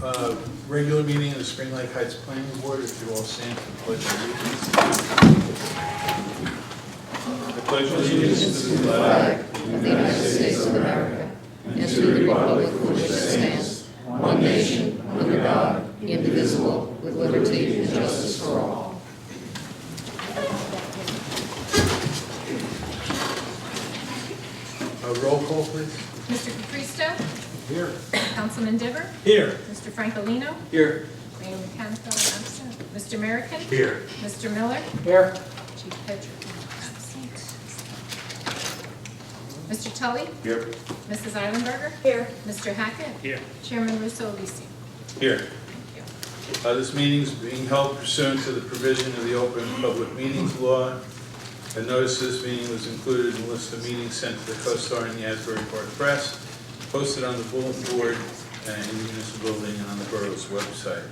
Regular meeting of the Spring Lake Heights Planning Board. If you all stand for the pledge of allegiance. I pledge allegiance to the flag of the United States of America and to the republic for which it stands, one nation, under God, indivisible, with liberty and justice for all. Roll call, please. Mr. Capristo? Here. Councilman Diver? Here. Mr. Francolino? Here. Mayor Mechanical absent. Mr. American? Here. Mr. Miller? Here. Chief Pedro absent. Mr. Tully? Here. Mrs. Eilenberger? Here. Mr. Hackett? Here. Chairman Russo Lisi? Here. Thank you. This meeting is being held pursuant to the provision of the Open Public Meetings Law. A notice of this meeting was included in the list of meetings sent to the Co-Star and the Asbury Park Press, posted on the bulletin board in the municipal building and on the borough's website.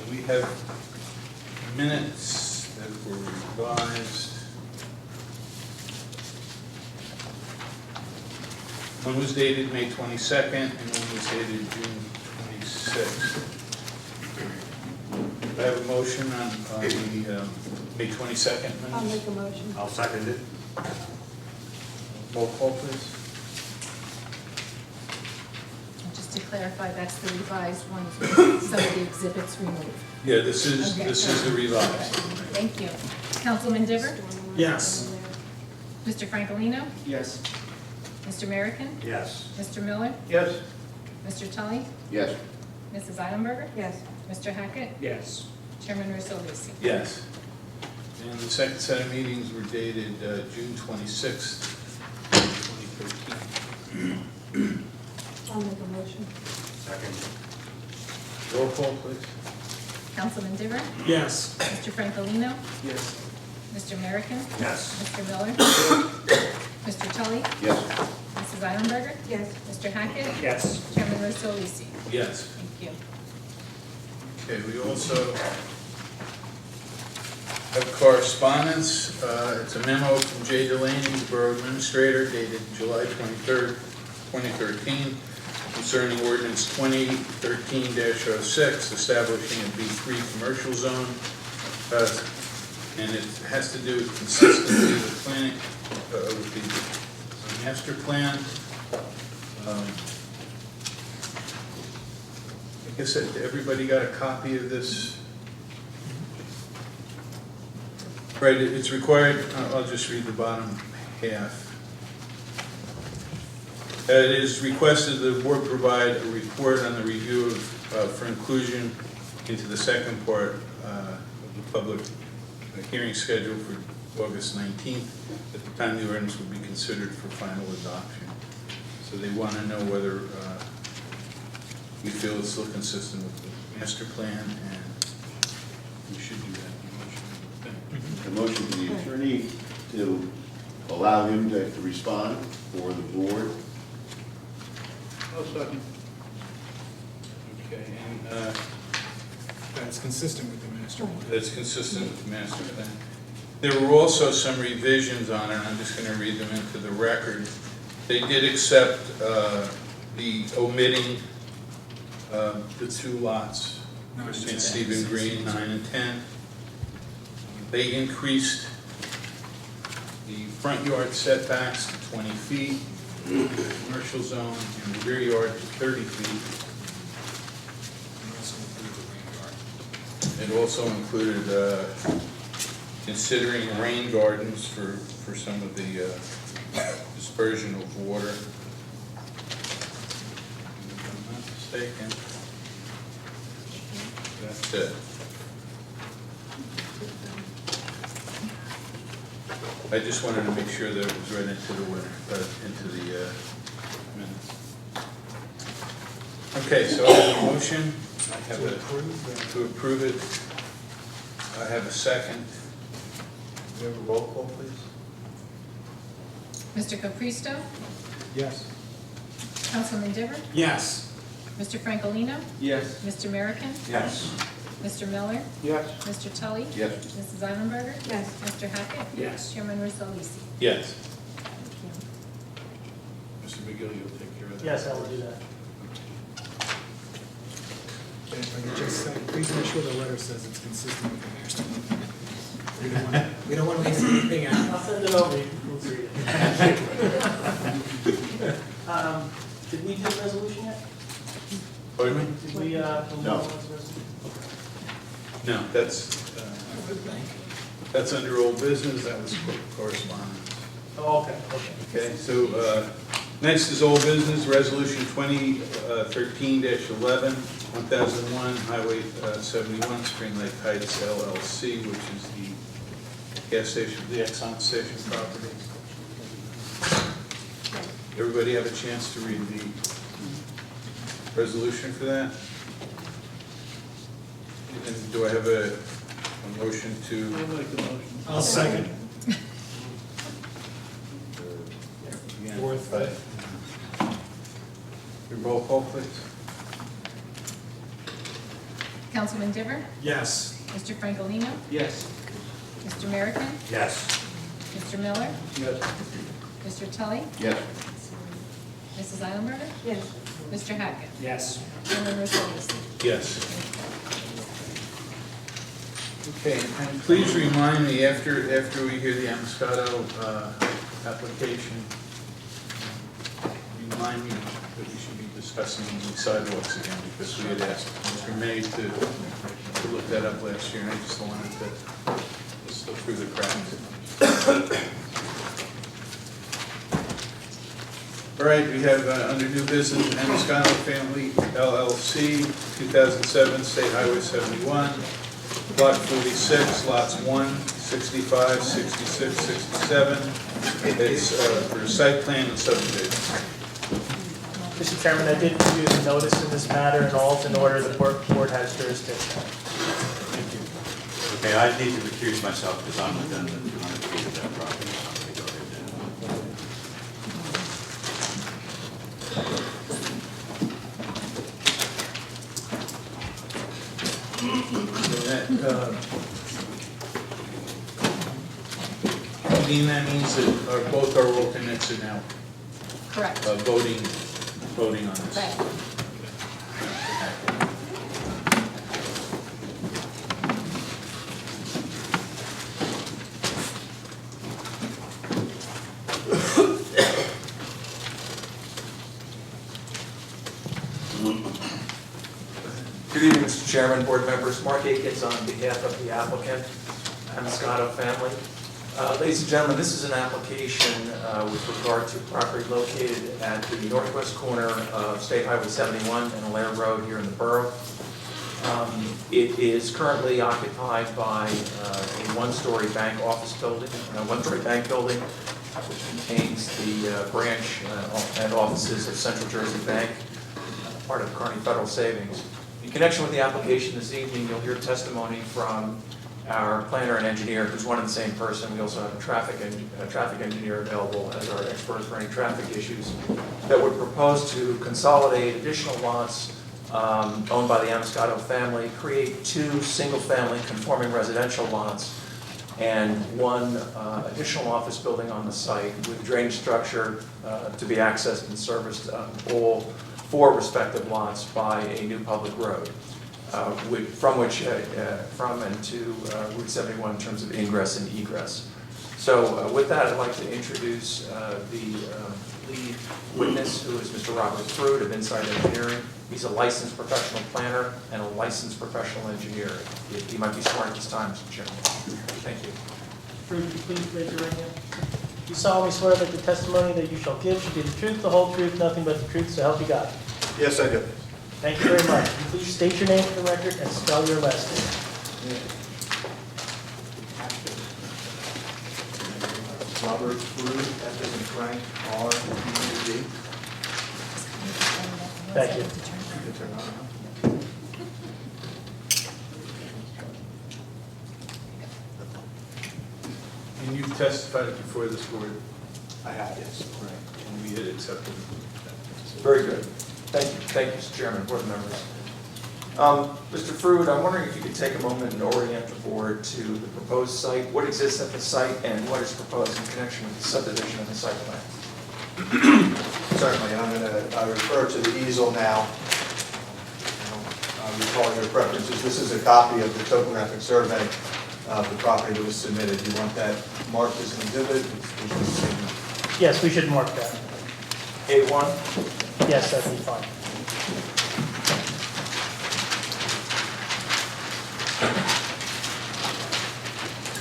We have minutes that were revised. One was dated May 22nd and one was dated June 26th. I have a motion on the May 22nd minutes. I'll make a motion. I'll second it. Roll call, please. And just to clarify, that's the revised ones with some of the exhibits removed. Yeah, this is the revised. Thank you. Councilman Diver? Yes. Mr. Francolino? Yes. Mr. American? Yes. Mr. Miller? Yes. Mr. Tully? Yes. Mrs. Eilenberger? Yes. Mr. Hackett? Yes. Chairman Russo Lisi? Yes. And the second set of meetings were dated June 26th, 2013. I'll make a motion. Second. Roll call, please. Councilman Diver? Yes. Mr. Francolino? Yes. Mr. American? Yes. Mr. Miller? Mr. Tully? Yes. Mrs. Eilenberger? Yes. Mr. Hackett? Yes. Chairman Russo Lisi? Yes. Thank you. Okay, we also have correspondence. It's a memo from Jay Delaney, the Borough Administrator, dated July 23rd, 2013, concerning ordinance 2013-06, establishing a B3 commercial zone. And it has to do with consistency of the planning, with the master plan. I guess that everybody got a copy of this. Right, it's required, I'll just read the bottom half. It is requested the board provide a report on the review of, for inclusion into the second part of the public hearing schedule for August 19th, at the time the ordinance would be considered for final adoption. So they want to know whether we feel it's still consistent with the master plan, and we should do that. A motion to the attorney to allow him to respond for the board. Oh, second. Okay, and That's consistent with the master plan. that's consistent with the master plan. There were also some revisions on it, and I'm just going to read them into the record. They did accept the omitting the two lots, St. Stephen Green, 9 and 10. They increased the front yard setbacks to 20 feet, commercial zone, and the rear yard to 30 feet. And also include the rain garden. It also included considering rain gardens for some of the dispersion of water. If I'm not mistaken, that's it. I just wanted to make sure that it was read into the minutes. Okay, so I have a motion. I have to approve it. I have a second. Do we have a roll call, please? Mr. Capristo? Yes. Councilman Diver? Yes. Mr. Francolino? Yes. Mr. American? Yes. Mr. Miller? Yes. Mr. Tully? Yes. Mrs. Eilenberger? Yes. Mr. Hackett? Yes. Chairman Russo Lisi? Yes. Thank you. Mr. McGill, you'll take care of that? Yes, I will do that. If I could just say, please make sure the letter says it's consistent with the master plan. We don't want to leave anything out. I'll send it over, you can proofread it. Did we do the resolution yet? Pardon me? Did we, No. No, that's under old business, that was correspondence. Oh, okay, okay. Okay, so next is old business, resolution 2013-11, 1001, Highway 71, Spring Lake Heights LLC, which is the gas station, the Exxon station property. Everybody have a chance to read the resolution for that? And do I have a motion to? I'll second. Fourth. Your roll call, please. Councilman Diver? Yes. Mr. Francolino? Yes. Mr. American? Yes. Mr. Miller? Yes. Mr. Tully? Yes. Mrs. Eilenberger? Yes. Mr. Hackett? Yes. Chairman Mercedes? Yes. Okay, and please remind me, after we hear the Amoscato application, remind me that we should be discussing the sidewalks again, because we had asked Mr. May to look that up last year, and I just wanted to slip through the cracks. All right, we have under new business, Amoscato Family LLC, 2007 State Highway 71, Block 46, lots 1, 65, 66, 67. It's for site plan and subdivision. Mr. Chairman, I did review the notice in this matter, and all's in order, the board has jurisdiction. Okay, I need to recuse myself because I'm within the 200 feet of that property. So I'm going to go ahead Dean, that means that both our alternates are now Correct. voting on this. Right. Good evening, Mr. Chairman, board members. Mark Akins on behalf of the applicant, Amoscato Family. Ladies and gentlemen, this is an application with regard to property located at the northwest corner of State Highway 71 and Alair Road here in the borough. It is currently occupied by a one-story bank office building, one-story bank building, which contains the branch and offices of Central Jersey Bank, part of Kearney Federal Savings. In connection with the application this evening, you'll hear testimony from our planner and engineer, who's one and the same person. We also have a traffic engineer available as our expert for any traffic issues that would propose to consolidate additional lots owned by the Amoscato family, create 2 single-family conforming residential lots, and 1 additional office building on the site with drainage structure to be accessed and serviced all 4 respective lots by a new public road, from and to Route 71 in terms of ingress and egress. So with that, I'd like to introduce the lead witness, who is Mr. Robert Fruit of Insight Engineering. He's a licensed professional planner and a licensed professional engineer. He might be smart at this time, Mr. Chairman. Thank you. Fruit, would you please raise your right hand? You solemnly swear that the testimony that you shall give should be the truth, the whole truth, nothing but the truth, so help you God. Yes, I do. Thank you very much. Will you please state your name for the record and spell your last name? Robert Fruit, F as in Frank, R, E, D. Thank you. You can turn on. And you've testified before this board, I have, yes. and we had accepted that. Very good. Thank you, Mr. Chairman, board members. Mr. Fruit, I'm wondering if you could take a moment and orient the board to the proposed site, what exists at the site, and what is proposed in connection with the subdivision of the site plan. Certainly, and I refer to the easel now. recalling your preferences, this is a copy of the topographic survey of the property that was submitted. You want that marked as an exhibit? Yes, we should mark that. A1? Yes, that'd be fine.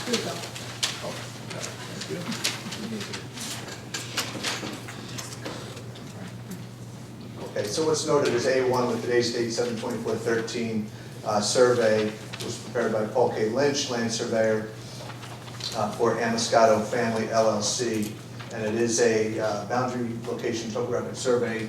Here you go. Okay, so what's noted is A1 with today's date, 7/24/13, survey was prepared by Paul K. Lynch, land surveyor for Amoscato Family LLC. And it is a boundary location topographic survey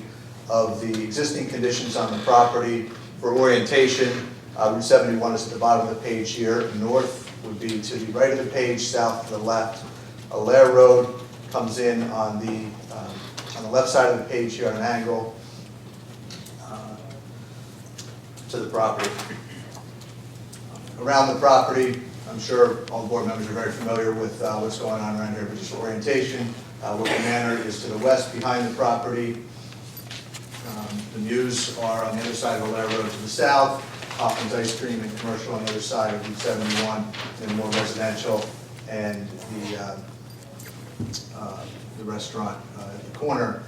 of the existing conditions on the property. For orientation, Route 71 is at the bottom of the page here. North would be to the right of the page, south to the left. Allaire Road comes in on the left side of the page here at an angle to the property. Around the property, I'm sure all the board members are very familiar with what's going on around here, but just orientation. Wicker Manor is to the west behind the property. The Mews are on the other side of Allaire Road to the south. Hoffman's Ice Cream and Commercial on the other side of Route 71, and more residential, and the restaurant at the corner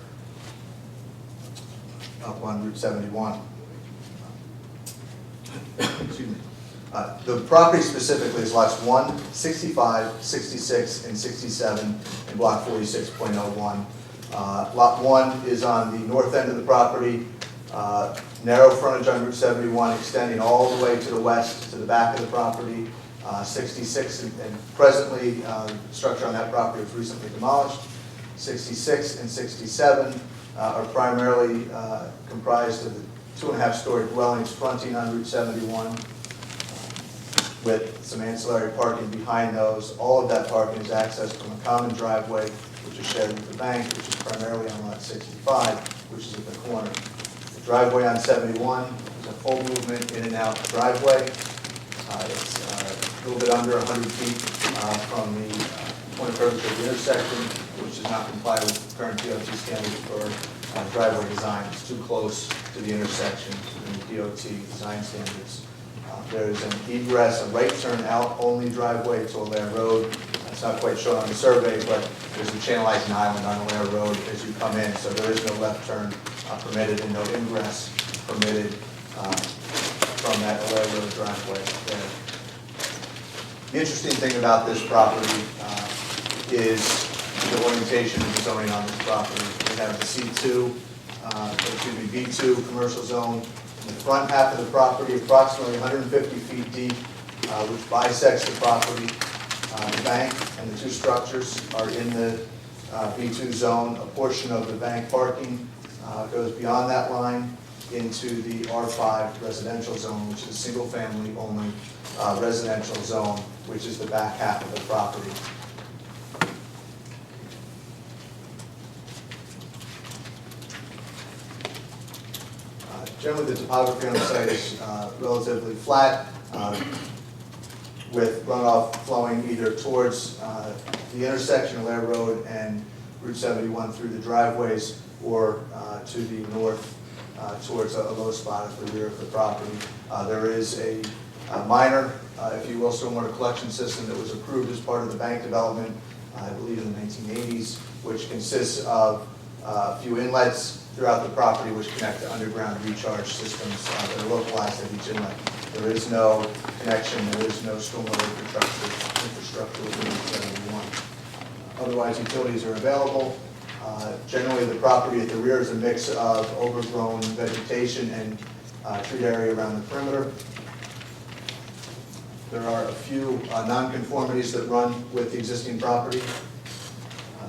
up on Route 71. Excuse me. The property specifically is lots 1, 65, 66, and 67 in block 46.01. Lot 1 is on the north end of the property, narrow frontage on Route 71 extending all the way to the west to the back of the property. 66, and presently the structure on that property was recently demolished. 66 and 67 are primarily comprised of the 2.5-story dwellings fronting on Route 71 with some ancillary parking behind those. All of that parking is accessed from a common driveway, which is shared with the bank, which is primarily on lot 65, which is at the corner. The driveway on 71 is a full movement in and out driveway. It's a little bit under 100 feet from the point of curvature of the intersection, which does not comply with current DOT standards for driveway design. It's too close to the intersection in the DOT design standards. There's an egress, a right turn out only driveway to Allaire Road. It's not quite shown on the survey, but there's a channelizing island on Allaire Road as you come in, so there is no left turn permitted and no ingress permitted from that Allaire Road driveway there. The interesting thing about this property is the orientation and the zoning on this property. We have the C2, B2 commercial zone. In the front half of the property, approximately 150 feet deep, which bisects the property. The bank and the two structures are in the B2 zone. A portion of the bank parking goes beyond that line into the R5 residential zone, which is a single-family only residential zone, which is the back half of the property. Generally, the topography on the site is relatively flat, with runoff flowing either towards the intersection of Allaire Road and Route 71 through the driveways, or to the north towards a low spot at the rear of the property. There is a minor, if you will, stormwater collection system that was approved as part of the bank development, I believe in the 1980s, which consists of a few inlets throughout the property which connect to underground recharge systems that are localized at each inlet. There is no connection, there is no stormwater infrastructure within Route 71. Otherwise, utilities are available. Generally, the property at the rear is a mix of overgrown vegetation and tree area around the perimeter. There are a few nonconformities that run with the existing property.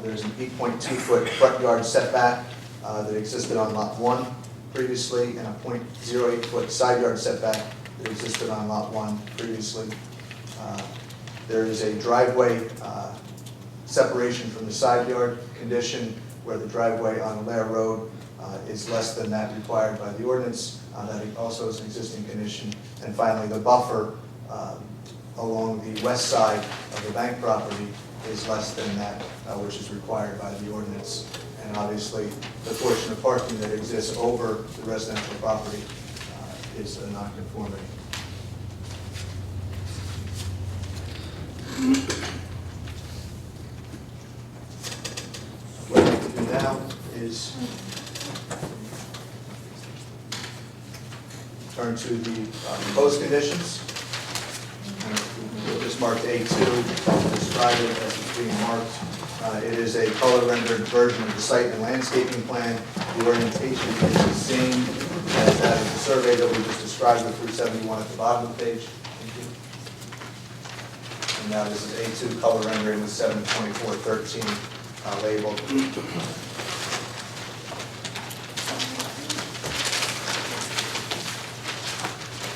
There's an 8.2-foot front yard setback that existed on lot 1 previously, and a 0.08-foot side yard setback that existed on lot 1 previously. There is a driveway separation from the side yard condition, where the driveway on Allaire Road is less than that required by the ordinance. That also is an existing condition. And finally, the buffer along the west side of the bank property is less than that which is required by the ordinance. And obviously, the portion of parking that exists over the residential property is a nonconformity. What I'd like to do now is turn to the proposed conditions. We'll just mark A2, describe it as it's being marked. It is a color rendered version of the site and landscaping plan. The orientation is the same as that of the survey that we just described with 371 at the bottom of the page. Thank you. And now this is A2 color rendering with 72413 labeled.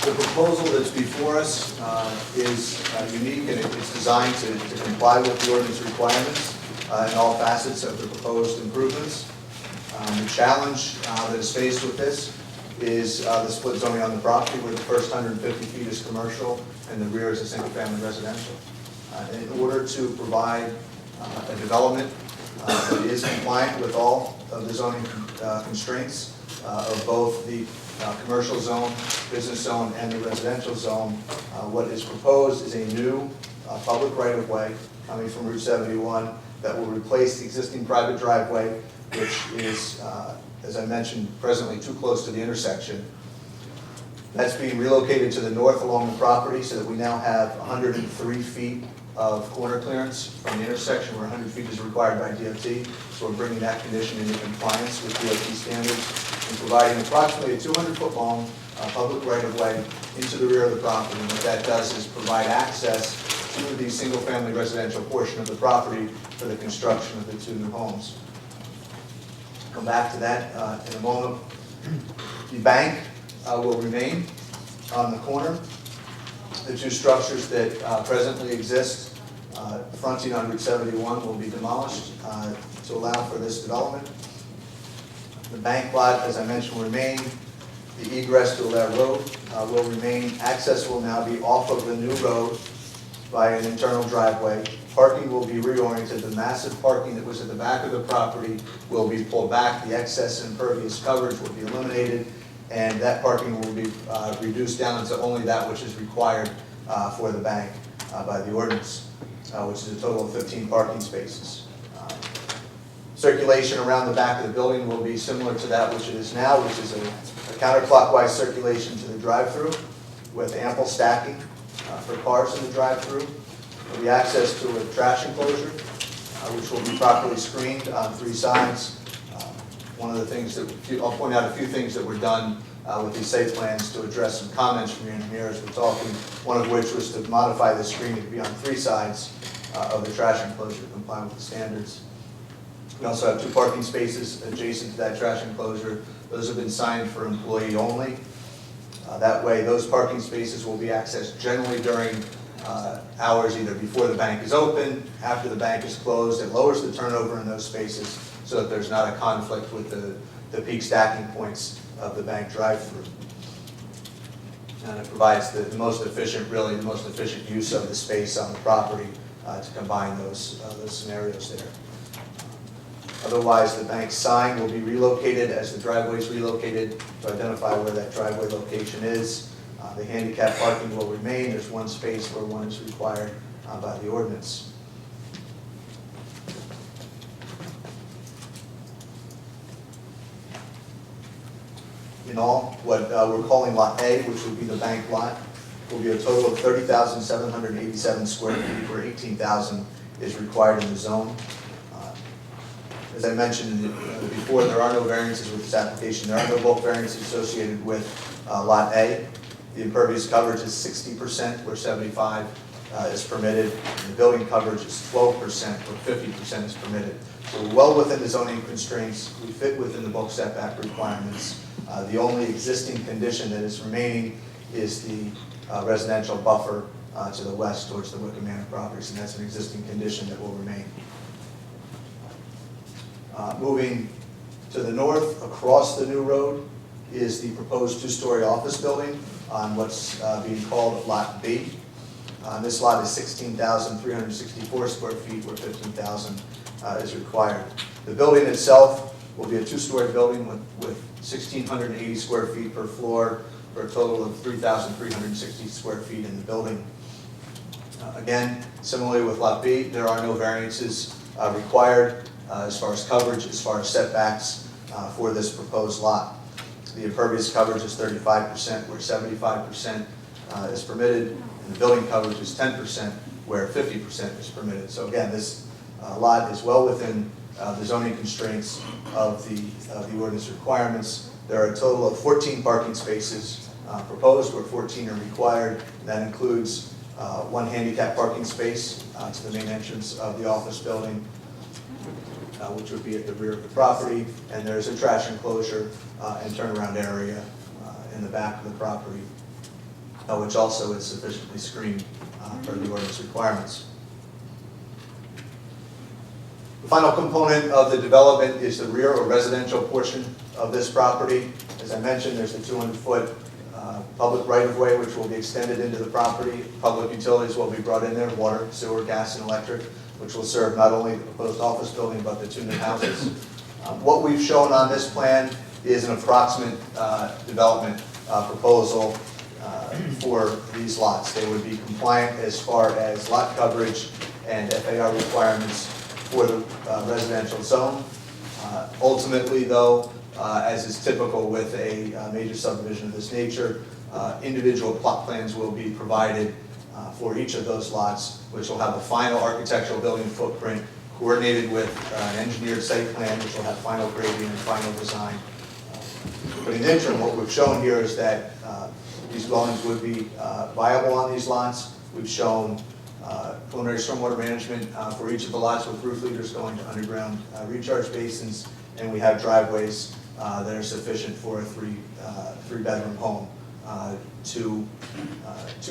The proposal that's before us is unique, and it's designed to comply with the ordinance requirements in all facets of the proposed improvements. The challenge that is faced with this is the split zoning on the property, where the first 150 feet is commercial and the rear is a single-family residential. In order to provide a development that is compliant with all of the zoning constraints of both the commercial zone, business zone, and the residential zone, what is proposed is a new public right-of-way coming from Route 71 that will replace the existing private driveway, which is, as I mentioned, presently too close to the intersection. That's being relocated to the north along the property so that we now have 103 feet of corner clearance from the intersection where 100 feet is required by DOT. So we're bringing that condition into compliance with DOT standards and providing approximately a 200-foot long public right-of-way into the rear of the property. And what that does is provide access to the single-family residential portion of the property for the construction of the two new homes. Come back to that in a moment. The bank will remain on the corner. The two structures that presently exist fronting on Route 71 will be demolished to allow for this development. The bank lot, as I mentioned, will remain. The egress to that road will remain. Access will now be off of the new road by an internal driveway. Parking will be reoriented. The massive parking that was at the back of the property will be pulled back. The excess impervious coverage will be eliminated, and that parking will be reduced down to only that which is required for the bank by the ordinance, which is a total of 15 parking spaces. Circulation around the back of the building will be similar to that which it is now, which is a counterclockwise circulation to the drive-through with ample stacking for cars in the drive-through. There'll be access to a trash enclosure, which will be properly screened on 3 sides. One of the things that, I'll point out a few things that were done with these site plans to address some comments from your engineers we're talking, one of which was to modify the screening to be on 3 sides of the trash enclosure to comply with the standards. We also have 2 parking spaces adjacent to that trash enclosure. Those have been signed for employee only. That way, those parking spaces will be accessed generally during hours either before the bank is open, after the bank is closed. It lowers the turnover in those spaces so that there's not a conflict with the peak stacking points of the bank drive-through. And it provides the most efficient, really the most efficient use of the space on the property to combine those scenarios there. Otherwise, the bank sign will be relocated as the driveway is relocated to identify where that driveway location is. The handicap parking will remain. There's 1 space where 1 is required by the ordinance. In all, what we're calling Lot A, which would be the bank lot, will be a total of 30,787 square feet, where 18,000 is required in the zone. As I mentioned before, there are no variances with this application. There are no bulk variances associated with Lot A. The impervious coverage is 60%, where 75% is permitted. And the building coverage is 12%, where 50% is permitted. So we're well within the zoning constraints. We fit within the bulk setback requirements. The only existing condition that is remaining is the residential buffer to the west towards the Wickham Manor properties, and that's an existing condition that will remain. Moving to the north, across the new road, is the proposed 2-story office building on what's being called Lot B. This lot is 16,364 square feet, where 15,000 is required. The building itself will be a 2-story building with 1,680 square feet per floor, for a total of 3,360 square feet in the building. Again, similarly with Lot B, there are no variances required as far as coverage, as far as setbacks for this proposed lot. The impervious coverage is 35%, where 75% is permitted, and the building coverage is 10%, where 50% is permitted. So again, this lot is well within the zoning constraints of the ordinance requirements. There are a total of 14 parking spaces proposed, where 14 are required. That includes one handicap parking space to the main entrance of the office building, which would be at the rear of the property, and there's a trash enclosure and turnaround area in the back of the property, which also is sufficiently screened per the ordinance requirements. The final component of the development is the rear or residential portion of this property. As I mentioned, there's a 200-foot public right-of-way which will be extended into the property. Public utilities will be brought in there, water, sewer, gas, and electric, which will serve not only the proposed office building but the 2 new houses. What we've shown on this plan is an approximate development proposal for these lots. They would be compliant as far as lot coverage and FAR requirements for the residential zone. Ultimately, though, as is typical with a major subdivision of this nature, individual plot plans will be provided for each of those lots, which will have a final architectural building footprint coordinated with an engineered site plan, which will have final grading and final design. But in the interim, what we've shown here is that these dwellings would be viable on these lots. We've shown preliminary stormwater management for each of the lots with roof leaders going to underground recharge basins, and we have driveways that are sufficient for a three-bedroom home. Two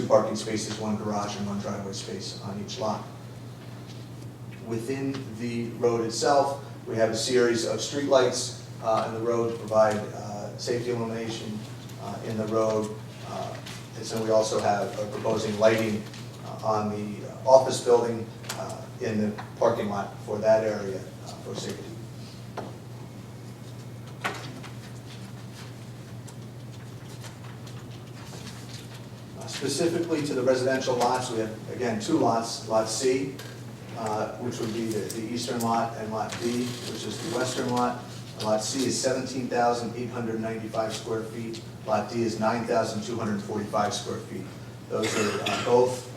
parking spaces, 1 garage, and 1 driveway space on each lot. Within the road itself, we have a series of streetlights in the road to provide safety illumination in the road. And so we also are proposing lighting on the office building in the parking lot for that area for safety. Specifically to the residential lots, we have, again, 2 lots. Lot C, which would be the eastern lot, and Lot B, which is the western lot. Lot C is 17,895 square feet. Lot D is 9,245 square feet. Those are both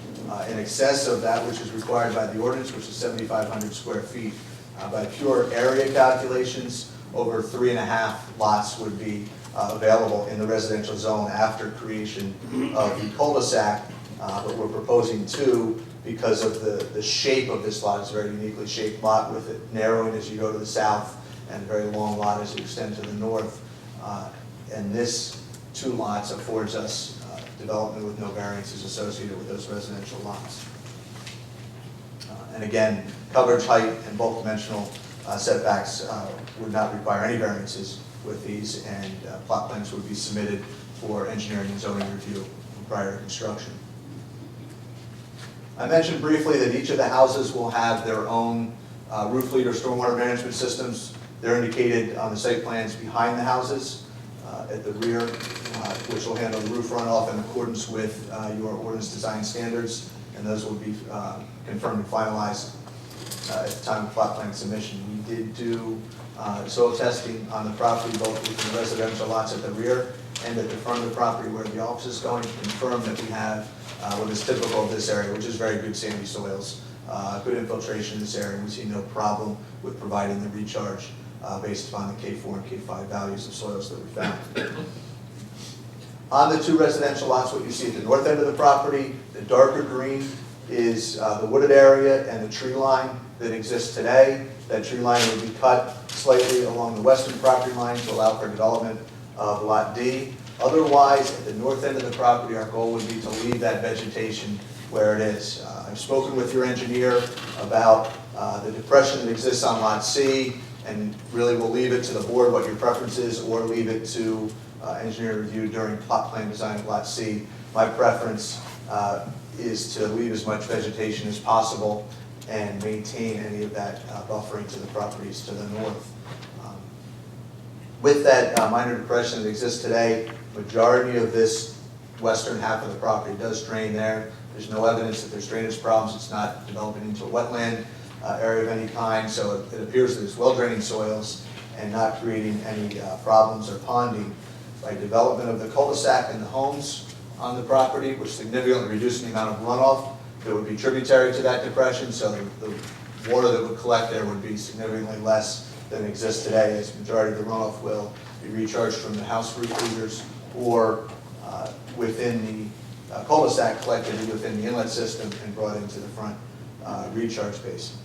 in excess of that which is required by the ordinance, which is 7,500 square feet. By pure area calculations, over 3.5 lots would be available in the residential zone after creation of the cul-de-sac, but we're proposing 2 because of the shape of this lot. It's a very uniquely shaped lot with it narrowing as you go to the south and a very long lot as you extend to the north. And this 2 lots affords us development with no variances associated with those residential lots. And again, coverage, height, and bulk dimensional setbacks would not require any variances with these, and plot plans would be submitted for engineering and zoning review prior to construction. I mentioned briefly that each of the houses will have their own roof leader stormwater management systems. They're indicated on the site plans behind the houses at the rear, which will handle the roof runoff in accordance with your ordinance design standards, and those will be confirmed and finalized at the time of plot plan submission. We did do soil testing on the property, both within the residential lots at the rear and at the front of the property where the office is going, to confirm that we have what is typical of this area, which is very good sandy soils, good infiltration in this area. We see no problem with providing the recharge based upon the K4 and K5 values of soils that we found. On the 2 residential lots, what you see at the north end of the property, the darker green is the wooded area and the tree line that exists today. That tree line would be cut slightly along the western property line to allow for development of Lot D. Otherwise, at the north end of the property, our goal would be to leave that vegetation where it is. I've spoken with your engineer about the depression that exists on Lot C, and really we'll leave it to the board what your preference is, or leave it to engineer review during plot plan design of Lot C. My preference is to leave as much vegetation as possible and maintain any of that buffering to the properties to the north. With that minor depression that exists today, Majority of this western half of the property does drain there. There's no evidence that there's drainage problems. It's not developing into a wetland area of any kind, so it appears that it's well-draining soils and not creating any problems or ponding. By development of the cul-de-sac and the homes on the property, which significantly reducing the amount of runoff that would be tributary to that depression, so the water that would collect there would be significantly less than exists today, as the majority of the runoff will be recharged from the house roof leaders or within the cul-de-sac, collected within the inlet system and brought into the front recharge basin.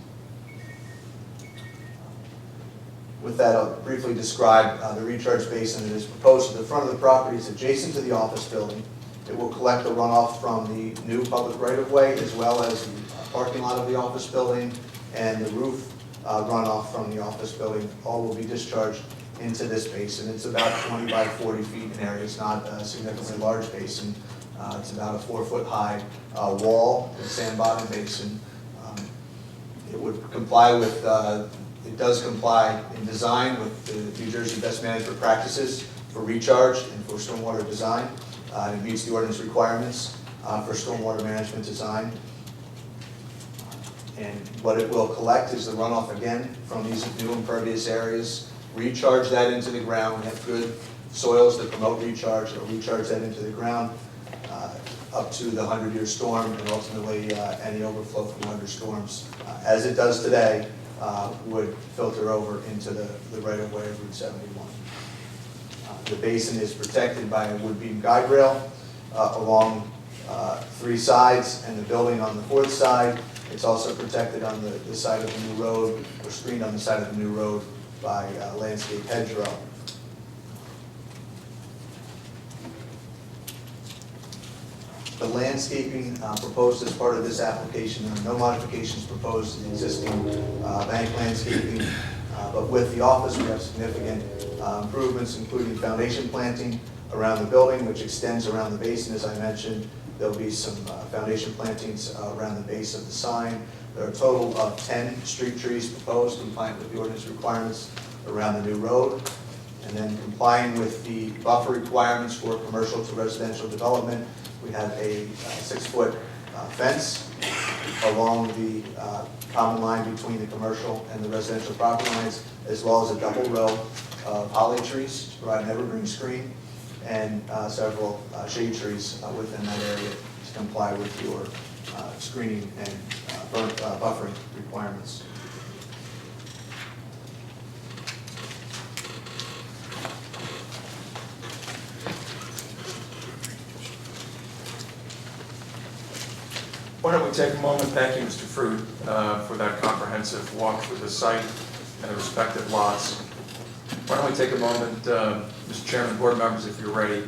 With that, I'll briefly describe the recharge basin that is proposed to the front of the property. It's adjacent to the office building. It will collect the runoff from the new public right-of-way as well as the parking lot of the office building and the roof runoff from the office building. All will be discharged into this basin. It's about 20 by 40 feet in area. It's not a significantly large basin. It's about a 4-foot high wall, a sand bottom basin. It would comply with it does comply in design with the New Jersey best management practices for recharge and for stormwater design. It meets the ordinance requirements for stormwater management design. And what it will collect is the runoff again from these new impervious areas, recharge that into the ground, have good soils that promote recharge, it'll recharge that into the ground up to the 100-year storm and ultimately any overflow from thunderstorms, as it does today, would filter over into the right-of-way of Route 71. The basin is protected by a wood beam guide rail along 3 sides and the building on the 4th side. It's also protected on the side of the new road, or screened on the side of the new road by landscape hedgerow. The landscaping proposed as part of this application, there are no modifications proposed to the existing bank landscaping, but with the office we have significant improvements, including foundation planting around the building, which extends around the basin, as I mentioned. There'll be some foundation plantings around the base of the sign. There are a total of 10 street trees proposed, compliant with the ordinance requirements around the new road. And then complying with the buffer requirements for commercial to residential development, we have a 6-foot fence along the common line between the commercial and the residential property lines, as well as a double row of holly trees to provide an evergreen screen, and several shade trees within that area to comply with your screening and buffering requirements. Why don't we take a moment, thank you, Mr. Fruit, for that comprehensive walk through the site and the respective lots. Why don't we take a moment, Mr. Chairman, board members, if you're ready,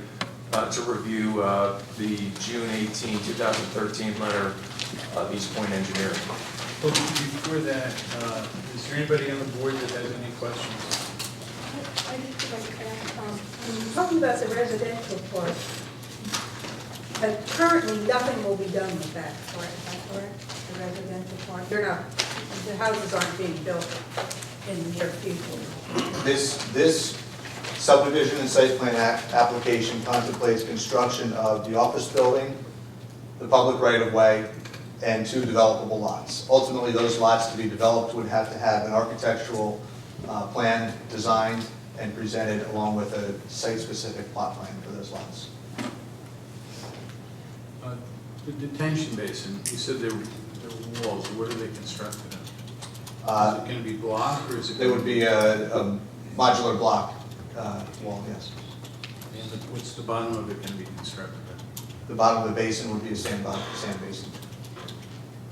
to review the June 18, 2013 letter of East Point Engineering. Well, before that, is there anybody on the board that has any questions? I just would like to ask, when you're talking about the residential part, but currently nothing will be done with that part, is that correct? The residential part, they're not, the houses aren't being built in the near future. This subdivision and site plan application contemplates construction of the office building, the public right-of-way, and 2 developable lots. Ultimately, those lots to be developed would have to have an architectural plan designed and presented along with a site-specific plot plan for those lots. The detention basin, you said there were walls. What are they constructed of? Is it going to be block or is it? There would be a modular block wall, yes. And what's the bottom of it going to be constructed of? The bottom of the basin would be a sand basin.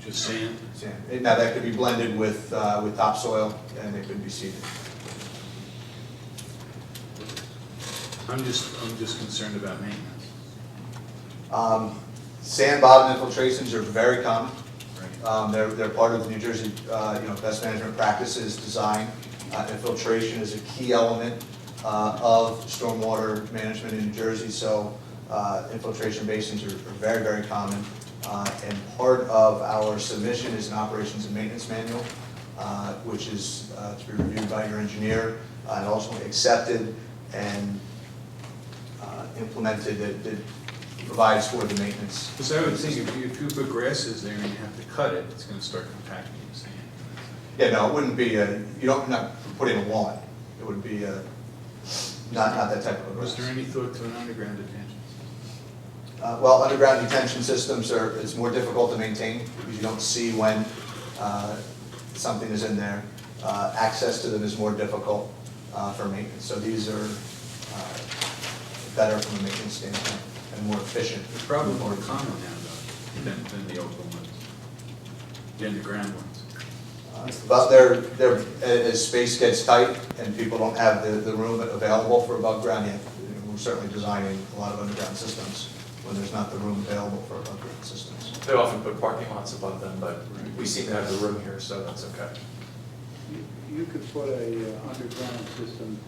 Just sand? Sand. Now that could be blended with topsoil and it could be seeded. I'm just concerned about maintenance. Sand bottom infiltrations are very common. Right. They're part of the New Jersey best management practices design. Infiltration is a key element of stormwater management in New Jersey, so infiltration basins are very, very common. And part of our submission is an operations and maintenance manual, which is to be reviewed by your engineer and ultimately accepted and implemented that provides for the maintenance. Because I would think if you put grasses there and you have to cut it, it's gonna start compacting the sand. Yeah, no, it wouldn't be, you don't, not put in a lawn. It would be not that type of a Was grass. there any thought to an underground detention? Well, underground detention systems it's more difficult to maintain because you don't see when something is in there. Access to them is more difficult for maintenance. So these are better from a maintenance standpoint and more efficient. It's probably more common now though, than the open ones, the underground ones. But as space gets tight and people don't have the room available for above ground, yeah, we're certainly designing a lot of underground systems when there's not the room available for above ground systems. They often put parking lots above them, but we seem to have the room here, so that's okay. You could put a underground system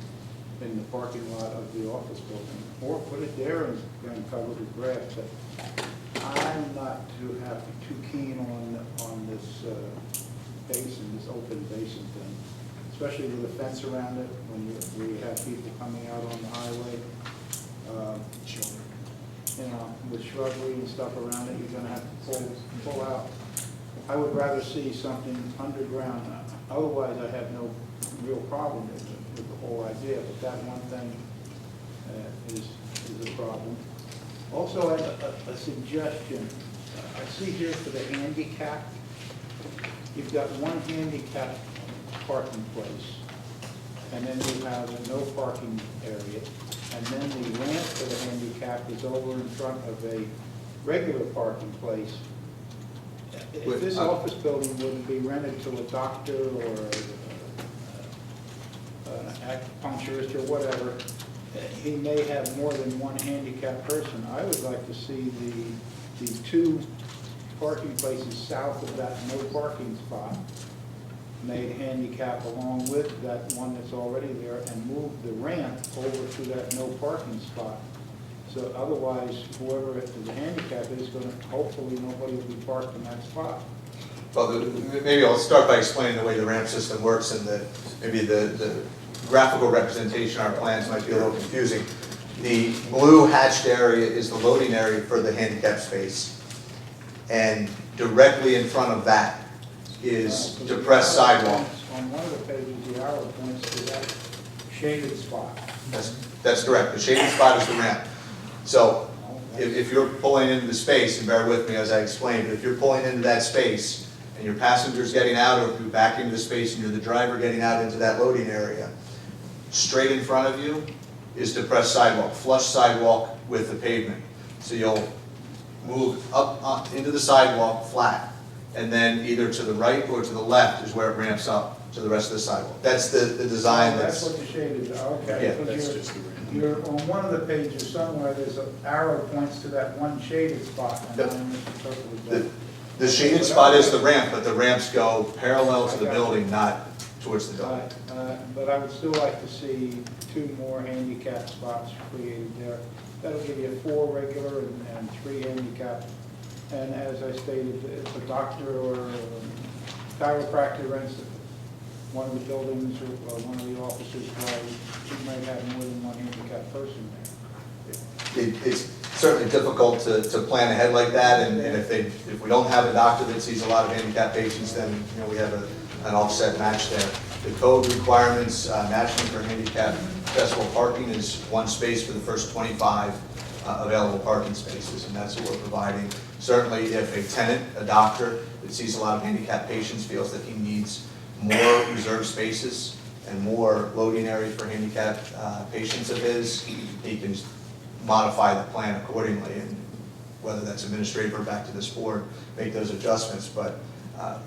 in the parking lot of the office building, or put it there and cover the grass, but I'm not too keen on this basin, this open basin thing, especially with a fence around it, when you have people coming out on the highway. You know, with shrubbery and stuff around it, you're gonna have to pull out. I would rather see something underground. Otherwise, I have no real problem with the whole idea, but that one thing is a problem. Also, a suggestion. I see here for the handicap, you've got one handicap parking place, and then you have a no parking area, and then the ramp for the handicap is over in front of a regular parking place. If this office building wouldn't be rented to a doctor or an acupuncturist or whatever, he may have more than one handicapped person. I would like to see the two parking places south of that no parking spot made handicap along with that one that's already there, and move the ramp over to that no parking spot. So otherwise, whoever the handicap is going to, hopefully nobody will be parked in that spot. Well, maybe I'll start by explaining the way the ramp system works, and maybe the graphical representation of our plans might be a little confusing. The blue hatched area is the loading area for the handicap space, and directly in front of that is depressed sidewalk. On one of the pages, the arrow points to that shaded spot. That's correct. The shaded spot is the ramp. So if you're pulling into the space, and bear with me as I explain, but if you're pulling into that space and your passenger's getting out, or if you're back into the space and you're the driver getting out into that loading area, straight in front of you is depressed sidewalk, flush sidewalk with the pavement. So you'll move up into the sidewalk flat, and then either to the right or to the left is where it ramps up to the rest of the sidewalk. That's the design. That's what the shaded, okay. Yeah, Because that's just the ramp. You're on one of the pages somewhere, there's an arrow points to that one shaded spot, and Yep. I misinterpreted that. The shaded spot is the ramp, but the ramps go parallel to the building, not towards the building. But I would still like to see two more handicap spots created there. That'll give you 4 regular and 3 handicap. And as I stated, if a doctor or a chiropractor rents one of the buildings or one of the offices, he might have more than one handicapped person there. It's certainly difficult to plan ahead like that, and if we don't have a doctor that sees a lot of handicapped patients, then we have an offset match there. The code requirements, nationally for handicap accessible parking is 1 space for the first 25 available parking spaces, and that's what we're providing. Certainly, if a tenant, a doctor that sees a lot of handicapped patients feels that he needs more reserved spaces and more loading areas for handicapped patients of his, he can modify the plan accordingly, and whether that's administrative or back to this board, make those adjustments. But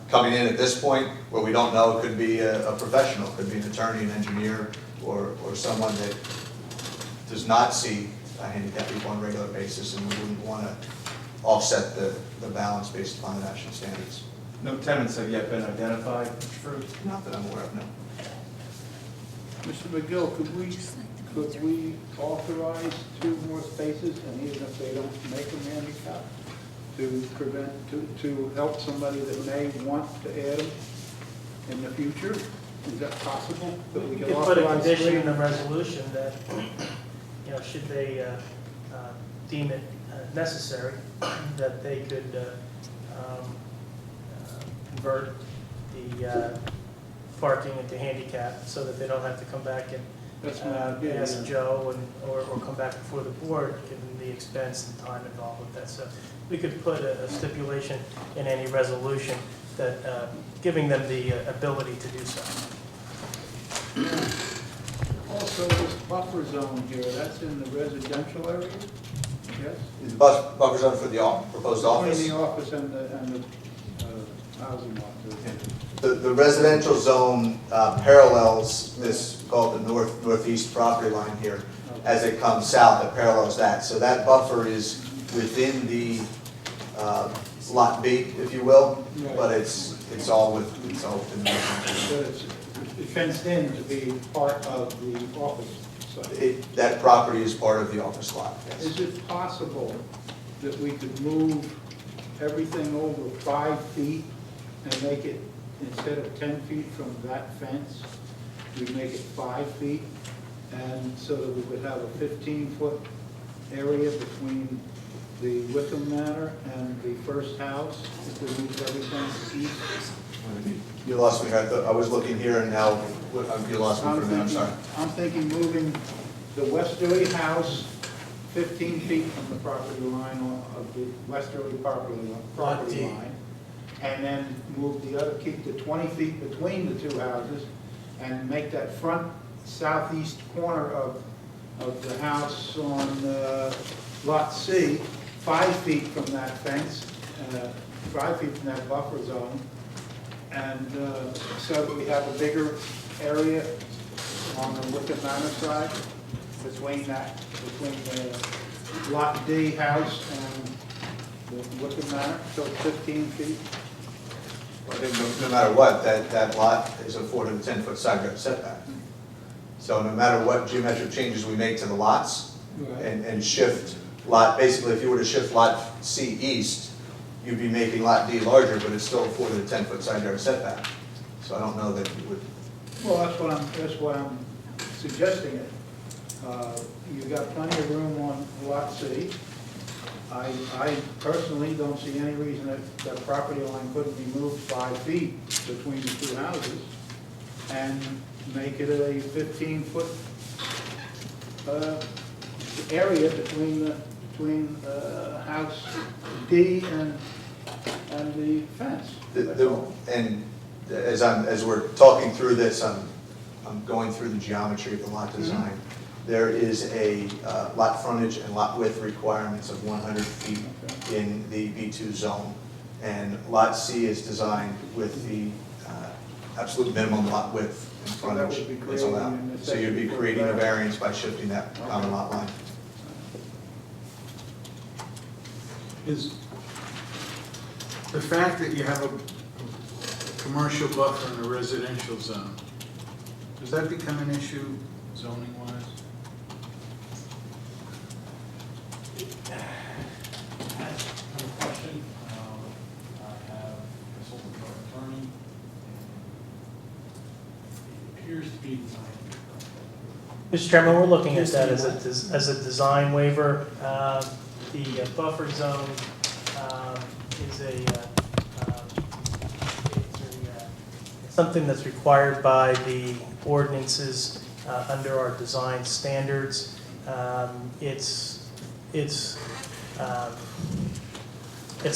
coming in at this point, where we don't know, it could be a professional, could be an attorney, an engineer, or someone that does not see handicapped people on a regular basis, and we wouldn't want to offset the balance based upon the national standards. No tenants have yet been identified, Mr. Fruit? Not that I'm aware of, no. Mr. McGill, could we authorize 2 more spaces, and even if they don't make them handicap, to help somebody that may want to add them in the future? Is that possible? That we You can could put a authorize condition 3? in the resolution that should they deem it necessary, that they could convert the parking into handicap so that they don't have to come back and That's my idea, ask yeah. Joe or come back before the board, given the expense and time involved with that. So we could put a stipulation in any resolution that giving them the ability to do so. Also, this buffer zone here, that's in the residential area? Yes? The buffer zone for the proposed office? Between the office and the housing lot. The residential zone parallels this, called the northeast property line here. As it comes south, it parallels that. So that buffer is within the lot B, if you will, Right. but it's all within the residential. But it's fenced in to be part of the office site. That property is part of the office lot, yes. Is it possible that we could move everything over 5 feet and make it, instead of 10 feet from that fence, we make it 5 feet? And so that we would have a 15-foot area between the Wickham Manor and the first house, if we moved everything east? You lost me, I was looking here and now, you lost me for a minute, I'm sorry. I'm thinking moving the westerly house 15 feet from the property line of the westerly property line, and then move the other, keep the 20 feet between the two houses, and make that front southeast corner of the house on Lot C 5 feet from that fence, 5 feet from that buffer zone, and so that we have a bigger area on the Wickham Manor side between the Lot D house and the Wickham Manor, so it's 15 feet. I think no matter what, that lot is afforded a 10-foot side yard setback. So no matter what geometric changes we make to the lots Right. and shift lot, basically if you were to shift lot C east, you'd be making lot D larger, but it's still afforded a 10-foot side yard setback. So I don't know that you would. Well, that's what I'm suggesting it. You've got plenty of room on Lot C. I personally don't see any reason that the property line couldn't be moved 5 feet between the two houses and make it a 15-foot area between house D and the fence. That's all. And as we're talking through this, I'm going through the geometry of the lot design. There is a lot frontage and lot width requirements of 100 feet in the B2 zone. And Lot C is designed with the absolute minimum lot width and So that frontage would be that's allowed. creating a So you'd be necessity for creating a variance. variance by shifting that common lot line. Is the fact that you have a commercial buffer in a residential zone, does that become an issue zoning-wise? I have a question. I have consulted with our attorney, and it appears to be designed. Mr. Chairman, we're looking at that as a design waiver. The buffer zone is something that's required by the ordinances under our design standards. It's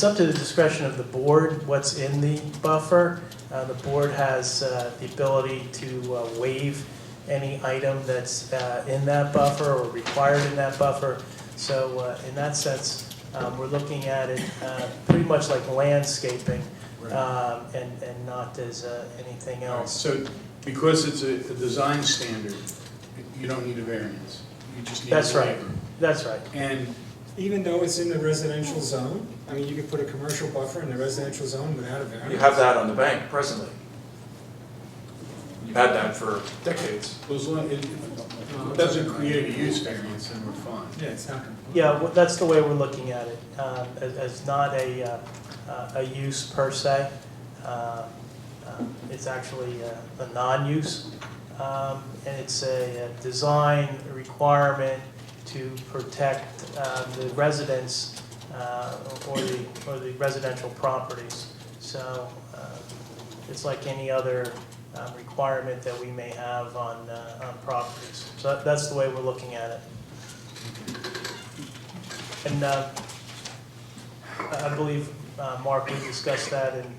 up to the discretion of the board what's in the buffer. The board has the ability to waive any item that's in that buffer or required in that buffer. So in that sense, we're looking at it pretty much like landscaping and not as anything else. So because it's a design standard, you don't need a variance, you just need a That's right. waiver. That's right. And Even though it's in the residential zone, I mean, you could put a commercial buffer in the residential zone without a variance. You have that on the bank presently. You've had that for decades. as long as it doesn't create a use variance, then we're fine. Yeah, it's not. Yeah, well, that's the way we're looking at it, as not a use per se. It's actually a non-use, and it's a design requirement to protect the residents or the residential properties. So it's like any other requirement that we may have on properties. So that's the way we're looking at it. And I believe, Mark, we discussed that, and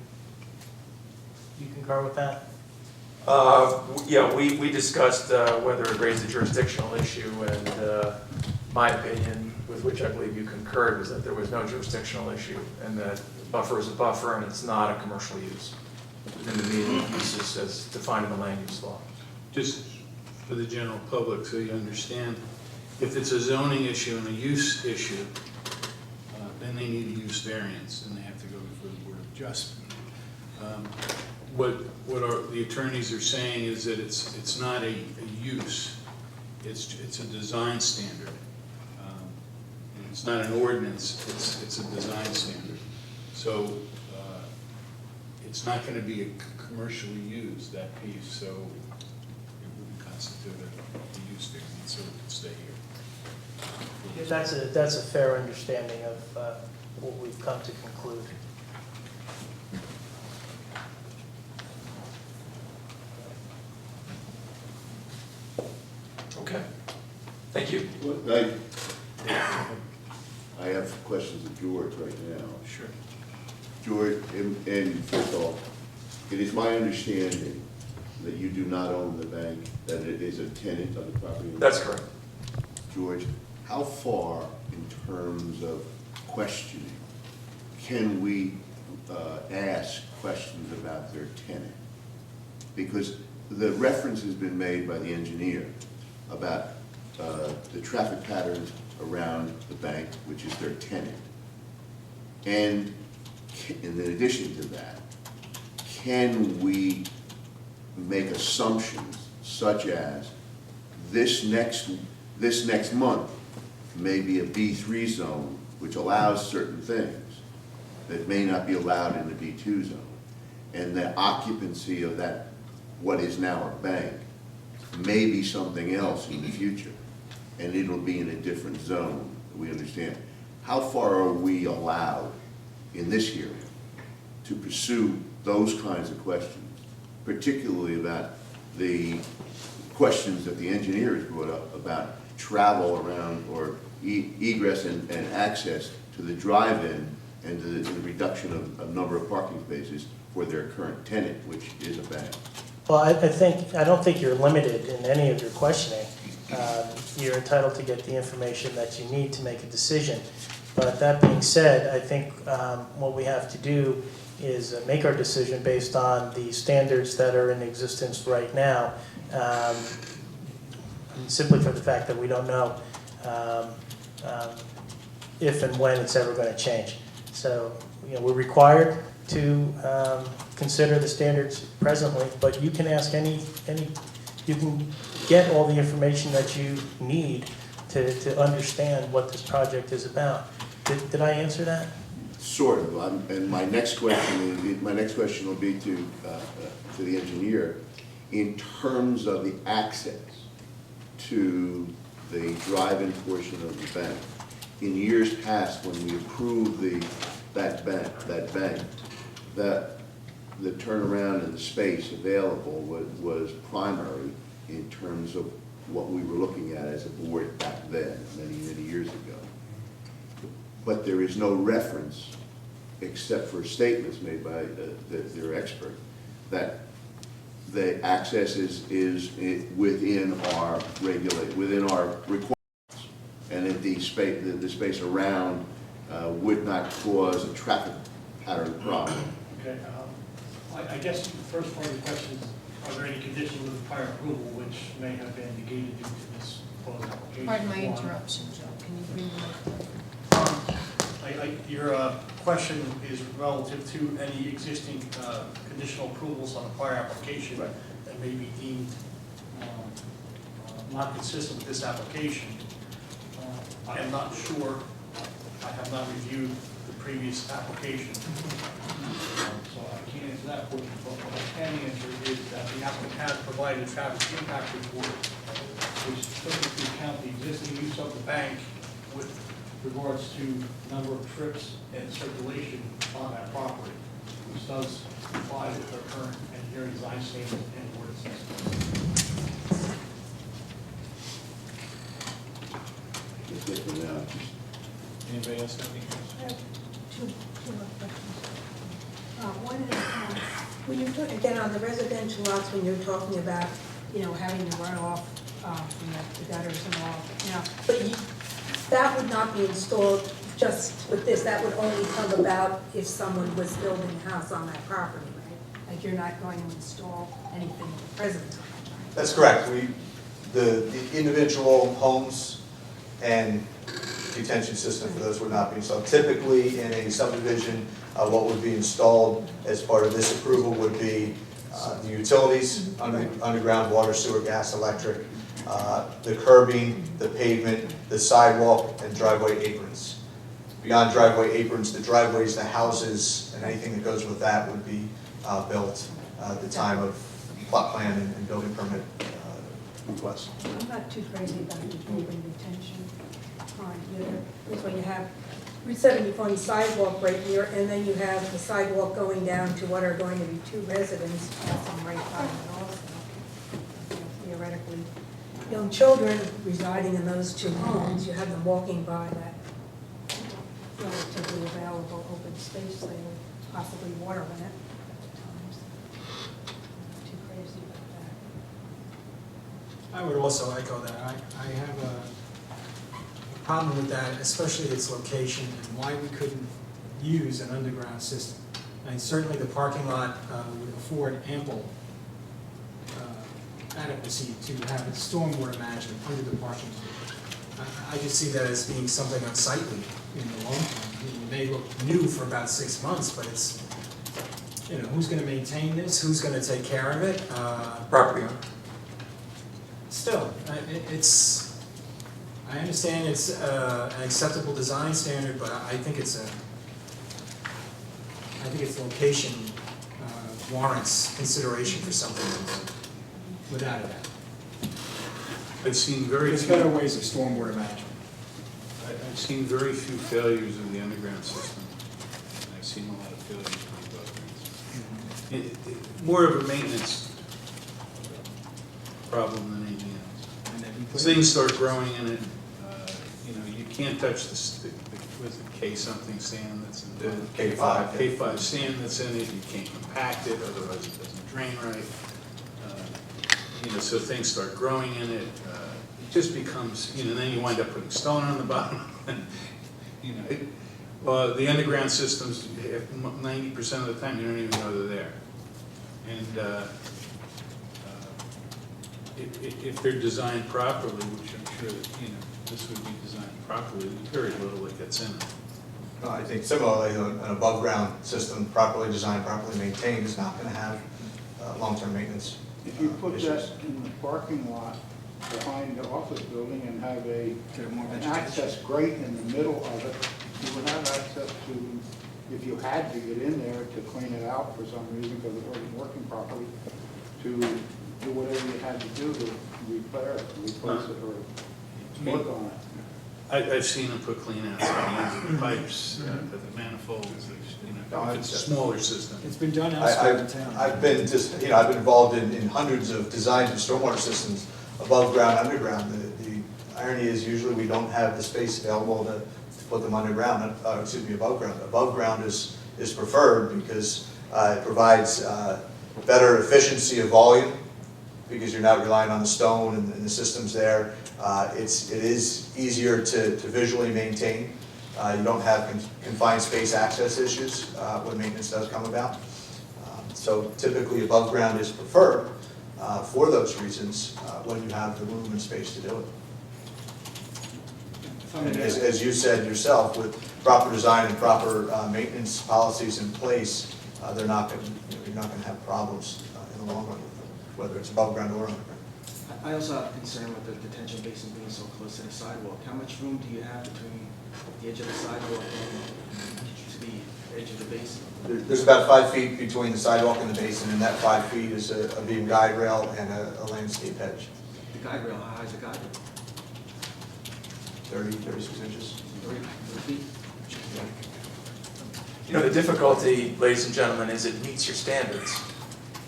you concur with that? Yeah, we discussed whether it raised a jurisdictional issue, and my opinion, with which I believe you concurred, was that there was no jurisdictional issue, and that buffer is a buffer, and it's not a commercial use within the meaning of uses as defined in the land use law. Just for the general public, so you understand, if it's a zoning issue and a use issue, then they need a use variance, and they have to go before the Board of Adjustment. What the attorneys are saying is that it's not a use, it's a design standard. And it's not an ordinance, it's a design standard. So it's not going to be commercially used, that piece, so it wouldn't constitute a use variance, so it could stay here. That's a fair understanding of what we've come to conclude. Okay, thank you. I have questions of George right now. Sure. George, and first of all, it is my understanding that you do not own the bank, that it is a tenant of the property? That's correct. George, how far in terms of questioning can we ask questions about their tenant? Because the reference has been made by the engineer about the traffic patterns around the bank, which is their tenant. And in addition to that, can we make assumptions such as this next month may be a B3 zone, which allows certain things that may not be allowed in the B2 zone, and the occupancy of that, what is now a bank, may be something else in the future, and it'll be in a different zone, we understand. How far are we allowed in this hearing to pursue those kinds of questions, particularly about the questions that the engineer has brought up about travel around or egress and access to the drive-in and to the reduction of a number of parking spaces for their current tenant, which is a bank? Well, I don't think you're limited in any of your questioning. You're entitled to get the information that you need to make a decision. But that being said, I think what we have to do is make our decision based on the standards that are in existence right now, simply for the fact that we don't know if and when it's ever going to change. So, we're required to consider the standards presently, but you can ask you can get all the information that you need to understand what this project is about. Did I answer that? Sort of. And my next question will be to the engineer in terms of the access to the drive-in portion of the bank. In years past, when we approved that bank, the turnaround and the space available was primary in terms of what we were looking at as a board back then, many, many years ago. But there is no reference, except for statements made by their expert, that the access is within our requirements, and that the space around would not cause a traffic pattern problem. Okay, I guess the first part of the question is, are there any conditions of prior approval which may have been negated due to this proposed application? Pardon my One. interruption, Joe. Can you bring the microphone? Your question is relative to any existing conditional approvals on a prior application that may be deemed not consistent with this application. I am not sure. I have not reviewed the previous application. So I can't answer that question, but what I can answer is that the applicant has provided a traffic impact report which took into account the existing use of the bank with regards to number of trips and circulation on that property, which does comply with our current engineering design standards and ordinances. Just get them out. Anybody else have any questions? I have two more questions. One is, when you're talking, again, on the residential lots, when you're talking about, having the runoff from the gutters and all, but that would not be installed just with this, that would only come about if someone was building a house on that property, right? Like, you're not going to install anything at the present time, right? That's correct. The individual homes and detention system for those would not be installed. Typically, in a subdivision, what would be installed as part of this approval would be the utilities, underground water, sewer, gas, electric, the curbing, the pavement, the sidewalk, and driveway aprons. Beyond driveway aprons, the driveways, the houses, and anything that goes with that would be built at the time of plot plan and building permit request. I'm not too crazy about the building detention pond either. This way you have Route 74 sidewalk right here, and then you have the sidewalk going down to what are going to be two residents passing right by it also. Theoretically, young children residing in those two homes, you have them walking by that relatively available open space there, possibly water in it at times. Not too crazy about that. I would also echo that. I have a problem with that, especially its location and why we couldn't use an underground system. And certainly the parking lot would afford ample adequacy to have stormwater management under the parking lot. I just see that as being something unsightly in the long term. It may look new for about 6 months, but it's, who's going to maintain this? Who's going to take care of it? Property owner. Still, I understand it's an acceptable design standard, but I think its location warrants consideration for something without a doubt. I've seen very There's few, better ways of stormwater management. I've seen very few failures of the underground system. And I've seen a lot of failures of the above ground. More of a maintenance problem than anything else. And then you put Things start growing in it, you can't touch with the K something sand that's in the K5. K5 sand that's in it, you can't compact it, otherwise it doesn't drain right. So things start growing in it, it just becomes, then you wind up putting stone on the bottom. The underground systems, 90% of the time, you don't even know they're there. And if they're designed properly, which I'm sure that, this would be designed properly, there's very little that gets in it. I think similarly, an above-ground system properly designed, properly maintained is not going to have long-term maintenance If you put issues. that in the parking lot behind the office building and have an access grate in the middle of it, you would have access to, if you had to get in there to clean it out for some reason because it wasn't working properly, to do whatever you had to do to repair it, replace it, or work on it. I've seen them put clean outs on the pipes, the manifolds, if it's a smaller system. It's been done elsewhere in town. I've been involved in hundreds of designs of stormwater systems, above ground, underground. The irony is usually we don't have the space available to put them underground, above ground. Above ground is preferred because it provides better efficiency of volume because you're not relying on the stone and the systems there. It is easier to visually maintain. You don't have confined space access issues when maintenance does come about. So typically above ground is preferred for those reasons when you have the room and space to do it. And as you said yourself, with proper design and proper maintenance policies in place, you're not going to have problems in the long run with them, whether it's above ground or underground. I also have concern with the detention basin being so close to the sidewalk. How much room do you have between the edge of the sidewalk and to the edge of the basin? There's about 5 feet between the sidewalk and the basin, and that 5 feet is a beam guide rail and a landscape hedge. The guide rail, how high is the guide rail? 36 inches. 30 feet? You know, the difficulty, ladies and gentlemen, is it meets your standards.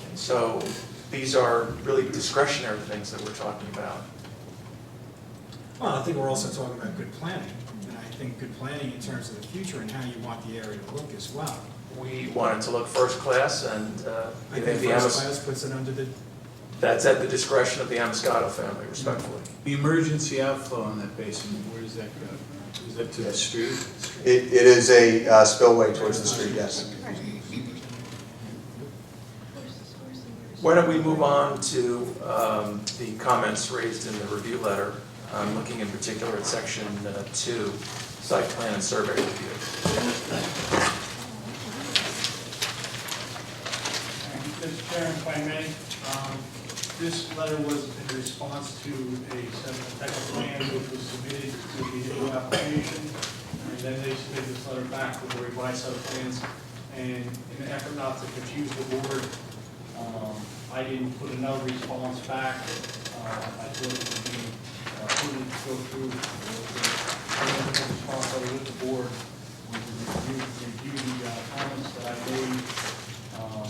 And so these are really discretionary things that we're talking about. Well, I think we're also talking about good planning, and I think good planning in terms of the future and how you want the area to look as well. We want it to look first class, and I think first class puts it under the, that's at the discretion of the Amoscato family, respectfully. The emergency outflow on that basin, where does that go? Is that to the street? It is a spillway towards the street, yes. Why don't we move on to the comments raised in the review letter? I'm looking in particular at section 2, site plan and survey review. Mr. Chairman, if I may, this letter was in response to a type of plan which was submitted to the initial application, and then they submitted this letter back with a revised set of plans. And in an effort not to confuse the board, I didn't put another response back. I thought it would be prudent to go through the response that was with the board, review the comments that I made on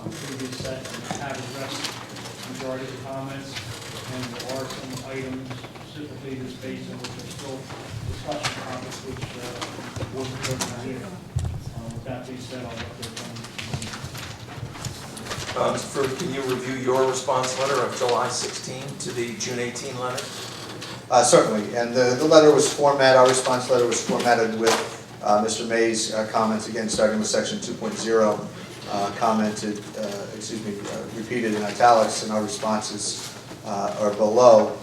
the previous set, and have addressed the majority of the comments. And there are some items specifically this basin which are still discussion topics which wasn't represented. With that being said, I'll let their Mr. Fruit, can you review your response letter of July 16 to the June 18 letter? Certainly, and the letter was formatted, our response letter was formatted with Mr. May's comments, again, starting with section 2.0, repeated in italics, and our responses are below.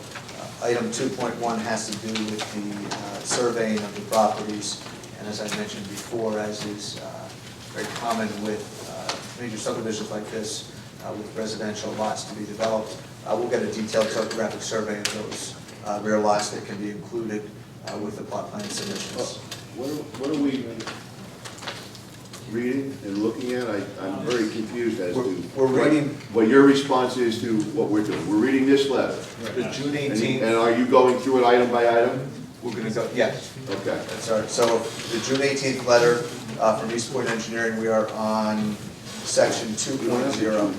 Item 2.1 has to do with the surveying of the properties, and as I mentioned before, as is very common with major subdivisions like this, with residential lots to be developed, we'll get a detailed topographic survey of those rear lots that can be included with the plot plan submissions. What are we reading and looking at? I'm very confused as to We're reading what your response is to what we're doing. We're reading this letter. the June 18th. And are you going through it item by item? We're going to go, yes. Okay. That's all right. So the June 18th letter from East Point Engineering, we are on section 2.0.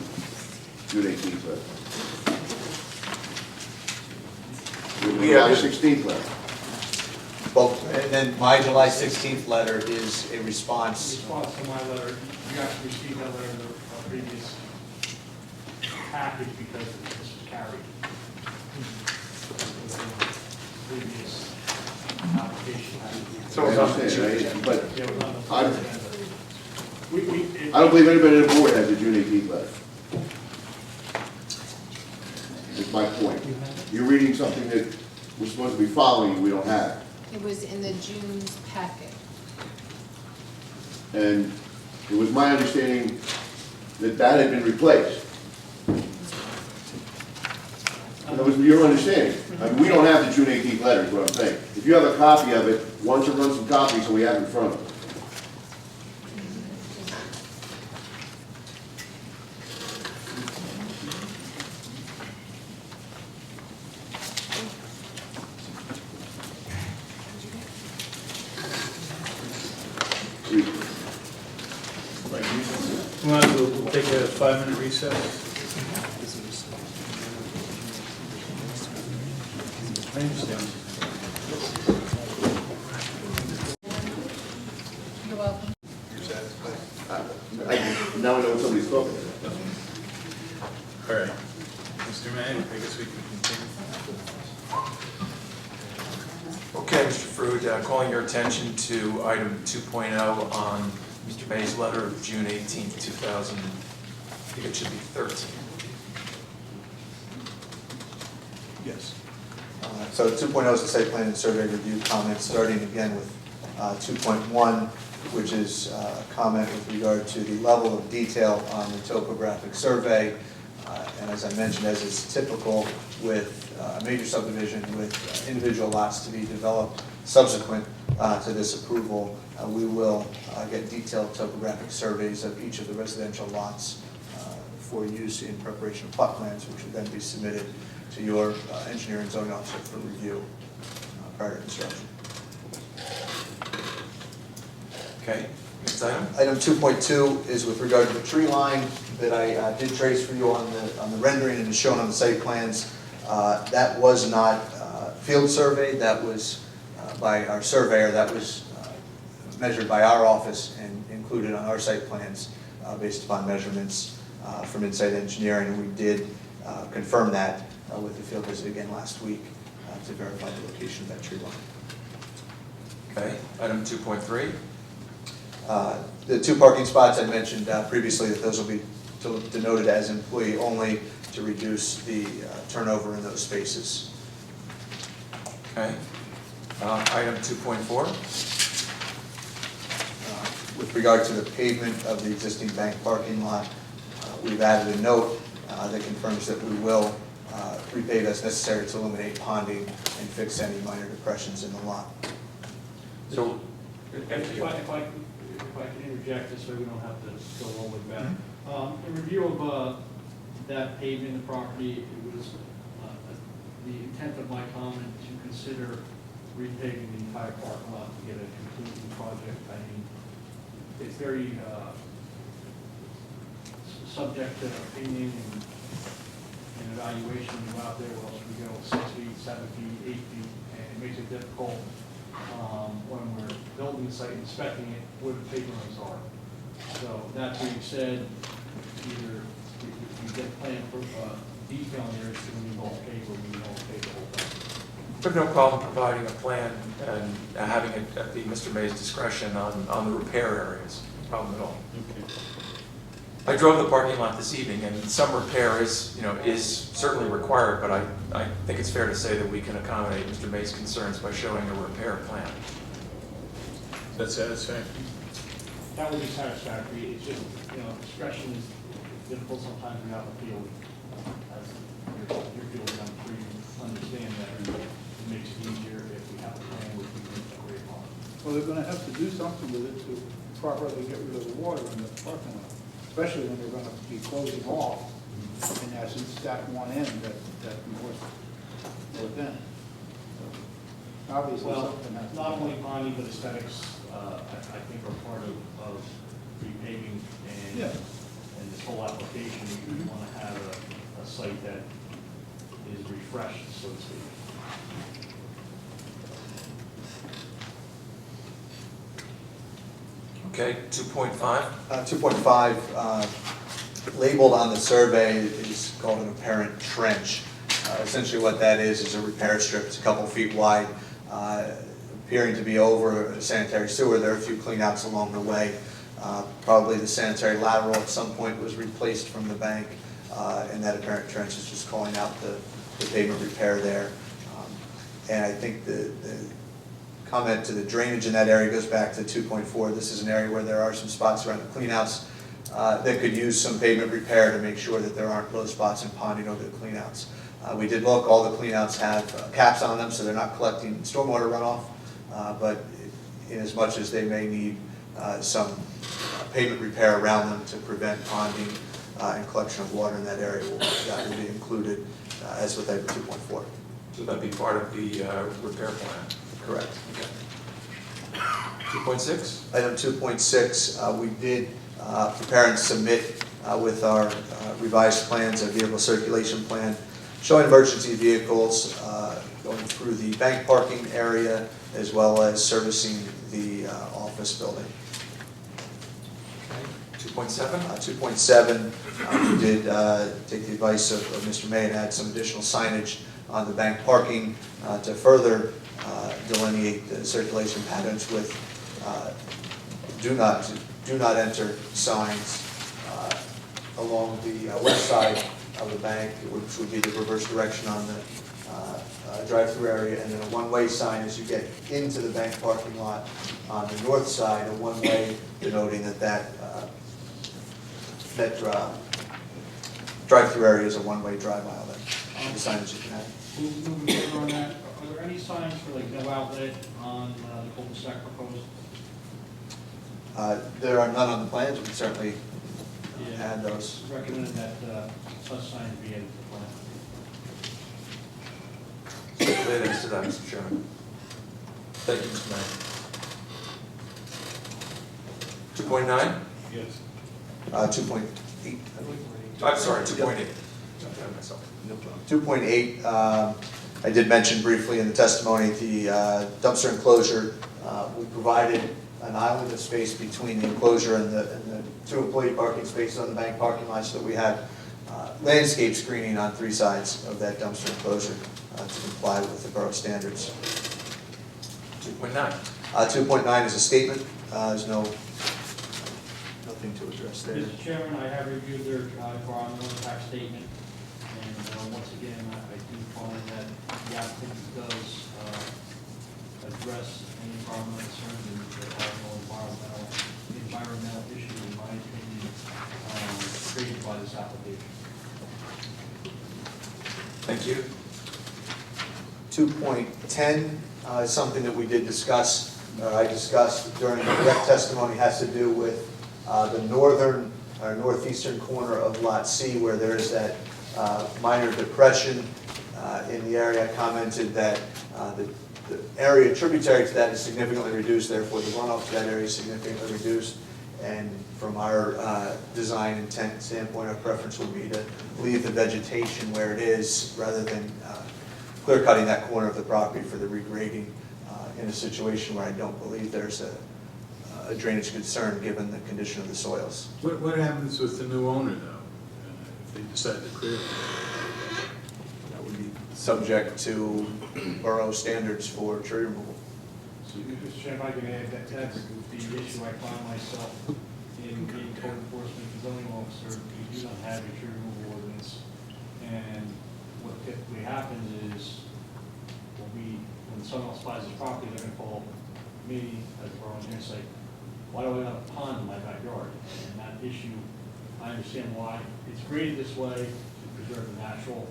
June 18th letter. We July have- 16th letter. Both, and then my July 16th letter is a response. response to my letter. You actually received that letter in the previous package because this was carried. Previous application. So I it's on the understand, June. right? But Yeah, it was on the. I don't believe anybody on the board has the June 18th letter. That's my point. You're reading something that we're supposed to be following, we don't have. It was in the June's packet. And it was my understanding that that had been replaced. And that was your understanding. I mean, we don't have the June 18th letter, is what I'm saying. If you have a copy of it, why don't you run some copies so we have it in front of us? We'll take a 5-minute recess. I understand. You're welcome. Now I know what somebody's talking about. All right. Mr. May, I guess we can continue. Okay, Mr. Fruit, calling your attention to item 2.0 on Mr. May's letter of June 18, 2000, I think it should be 13. Yes. So 2.0 is the site plan and survey review comments, starting again with 2.1, which is a comment with regard to the level of detail on the topographic survey. And as I mentioned, as is typical with a major subdivision with individual lots to be developed subsequent to this approval, we will get detailed topographic surveys of each of the residential lots for use in preparation of plot plans, which will then be submitted to your engineering zoning officer for review prior to construction. Okay, next item? Item 2.2 is with regard to the tree line that I did trace for you on the rendering and is shown on the site plans. That was not field surveyed, that was by our surveyor, that was measured by our office and included on our site plans based upon measurements from Insight Engineering. And we did confirm that with the field visit again last week to verify the location of that tree line. Okay, item 2.3. The 2 parking spots I mentioned previously, that those will be denoted as employee only to reduce the turnover in those spaces. Okay. Item 2.4. With regard to the pavement of the existing bank parking lot, we've added a note that confirms that we will repave as necessary to eliminate ponding and fix any minor depressions in the lot. So, If I can interject, this way we don't have to go all the way back. In review of that pavement in the property, it was the intent of my comment to consider repaving the entire parking lot to get a complete new project. I mean, it's very subject to opinion and evaluation. You go out there, well, should we go 6 feet, 7 feet, 8 feet, and it makes it difficult when we're building the site, inspecting it, where the pavements are. So that being said, either we get a plan for detailing there, it's going to be all paved, or we don't pave the whole thing. I have no problem providing a plan and having it at Mr. May's discretion on the repair areas. No problem at all. Okay. I drove the parking lot this evening, and some repair is certainly required, but I think it's fair to say that we can accommodate Mr. May's concerns by showing a repair plan. Is that satisfactory? That would be satisfactory. It's just, discretion is difficult sometimes when you're out in the field. As your field is on free, understand that it makes it easier if we have a plan which we can agree upon. Well, they're gonna have to do something with it to properly get rid of the water in the parking lot, especially when they're gonna be closing off, in essence, that one end that north end. So, obviously, Well, something has to be not done. only bonding, but aesthetics, I think are part of repaving Yeah. and this whole application. We want to have a site that is refreshed, so to speak. Okay, 2.5. 2.5, labeled on the survey, is called an apparent trench. Essentially what that is a repair strip. It's a couple feet wide, appearing to be over a sanitary sewer. There are a few cleanouts along the way. Probably the sanitary lateral at some point was replaced from the bank, and that apparent trench is just calling out the pavement repair there. And I think the comment to the drainage in that area goes back to 2.4. This is an area where there are some spots around the cleanouts that could use some pavement repair to make sure that there aren't low spots and ponding over the cleanouts. We did look, all the cleanouts have caps on them, so they're not collecting stormwater runoff, but in as much as they may need some pavement repair around them to prevent ponding and collection of water in that area, that will be included as with item 2.4. So that'd be part of the repair plan. Correct. Okay. 2.6. Item 2.6, we did prepare and submit with our revised plans, a vehicle circulation plan, showing emergency vehicles going through the bank parking area as well as servicing the office building. 2.7. 2.7, we did take the advice of Mr. May and add some additional signage on the bank parking to further delineate the circulation patterns with do not enter signs along the west side of the bank, which would be the reverse direction on the drive-through area, and then a one-way sign as you get into the bank parking lot on the north side, a one-way denoting that drive-through area is a one-way drive aisle then. The signage you can have. Moving further on that, are there any signs for like no outlet on the cul-de-sac proposed? There are none on the plans, we can certainly add those. Recommend that such signs be added to the plan. related to that, Mr. Chairman. Thank you, Mr. Mayor. 2.9? Yes. 2.8, I believe. I'm sorry, 2.8. No problem. 2.8, I did mention briefly in the testimony, the dumpster enclosure, we provided an island of space between the enclosure and the two employee parking spaces on the bank parking lot, so that we had landscape screening on 3 sides of that dumpster enclosure to comply with the borough standards. 2.9. 2.9 is a statement, there's nothing to address there. Mr. Chairman, I have reviewed their environmental impact statement, and once again, I do find that the applicant does address any environmental concerns, and there are no environmental issues, in my opinion, created by this application. Thank you. 2.10 is something that we did discuss, or I discussed during the direct testimony, has to do with the northern or northeastern corner of Lot C, where there is that minor depression in the area. I commented that the area tributary to that is significantly reduced, therefore the runoff to that area is significantly reduced. And from our design intent standpoint, our preference would be to leave the vegetation where it is rather than clear cutting that corner of the property for the regrading in a situation where I don't believe there's a drainage concern given the condition of the soils. What happens with the new owner, though, if they decide to clear it? That would be subject to borough standards for tree removal. So, Mr. Chairman, if I can add, that's the issue I find myself in being code enforcement and zoning officer. We do not have a tree removal ordinance, and what typically happens is when someone else buys this property, they're going to call me as a borough engineer and say, why do I have a pond in my backyard? And that issue, I understand why it's created this way to preserve the natural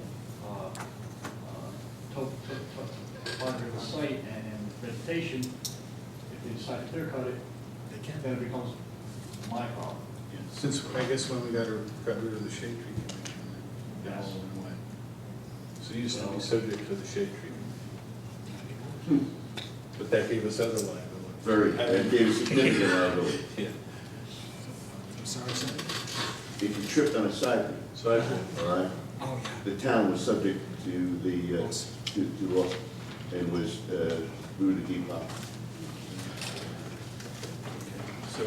part of the site and vegetation. If they decide to clear cut it, then it becomes my problem. Yeah, since, I guess when we got rid of the shade tree commission, that Yes. all went away. So you used to be subject to the shade tree commission. But that gave us other liability. That gave significant liability. Yeah. I'm sorry, sir. If you tripped on a sidewalk, So I think, all right, Oh, yeah. the town was subject to the, to loss and was through the depot. so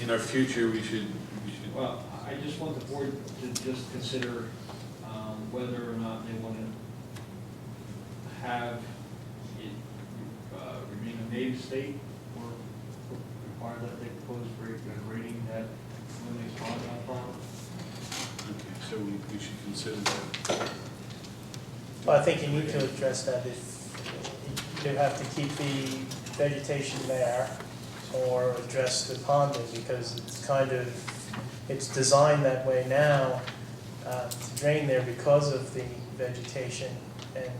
in our future, we should, Well, I just want the board to just consider whether or not they want to have it remain a native state or require that they propose grading that eliminates pond on property. okay, so we should consider that. Well, I think you need to address that. If you have to keep the vegetation there or address the ponding, because it's designed that way now to drain there because of the vegetation, and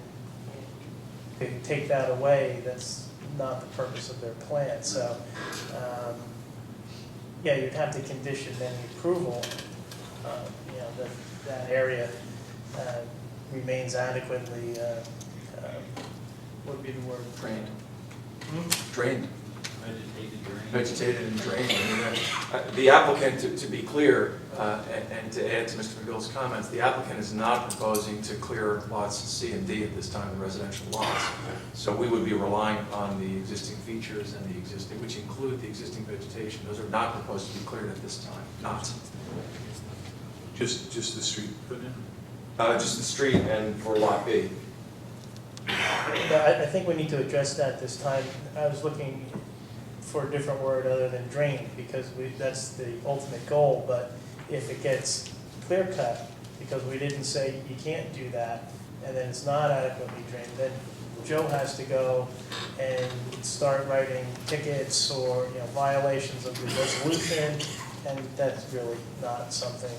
to take that away, that's not the purpose of their plan. So, yeah, you'd have to condition any approval, that area remains adequately, what would be the word? Drained. Drained. Vegetated and drained. I mean, the applicant, to be clear, and to add to Mr. McGill's comments, the applicant is not proposing to clear lots C and D at this time, the residential lots. So we would be relying upon the existing features and the existing, which include the existing vegetation. Those are not proposed to be cleared at this time, not. Just the street put in? Just the street and for lot B. Yeah, I think we need to address that this time. I was looking for a different word other than drain, because that's the ultimate goal, but if it gets clear cut, because we didn't say you can't do that, and then it's not adequately drained, then Joe has to go and start writing tickets or, violations of the resolution, and that's really not something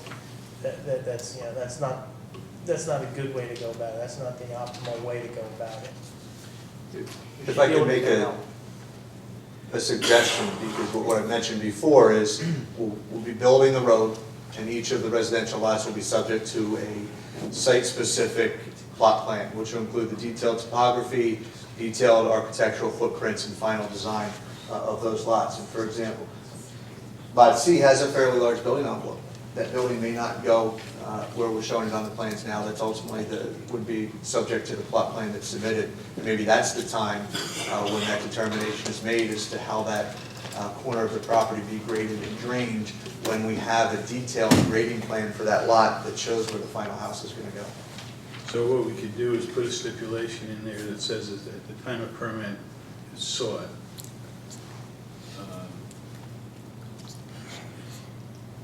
that's not a good way to go about it. That's not the optimal way to go about it. If I could make a suggestion, because what I mentioned before is we'll be building the road, and each of the residential lots will be subject to a site-specific plot plan, which will include the detailed topography, detailed architectural footprints, and final design of those lots. And for example, Lot C has a fairly large building envelope. That building may not go where we're showing it on the plans now. That's ultimately would be subject to the plot plan that's submitted. And maybe that's the time when that determination is made as to how that corner of the property be graded and drained, when we have a detailed grading plan for that lot that shows where the final house is going to go. So what we could do is put a stipulation in there that says that at the time a permit is sought,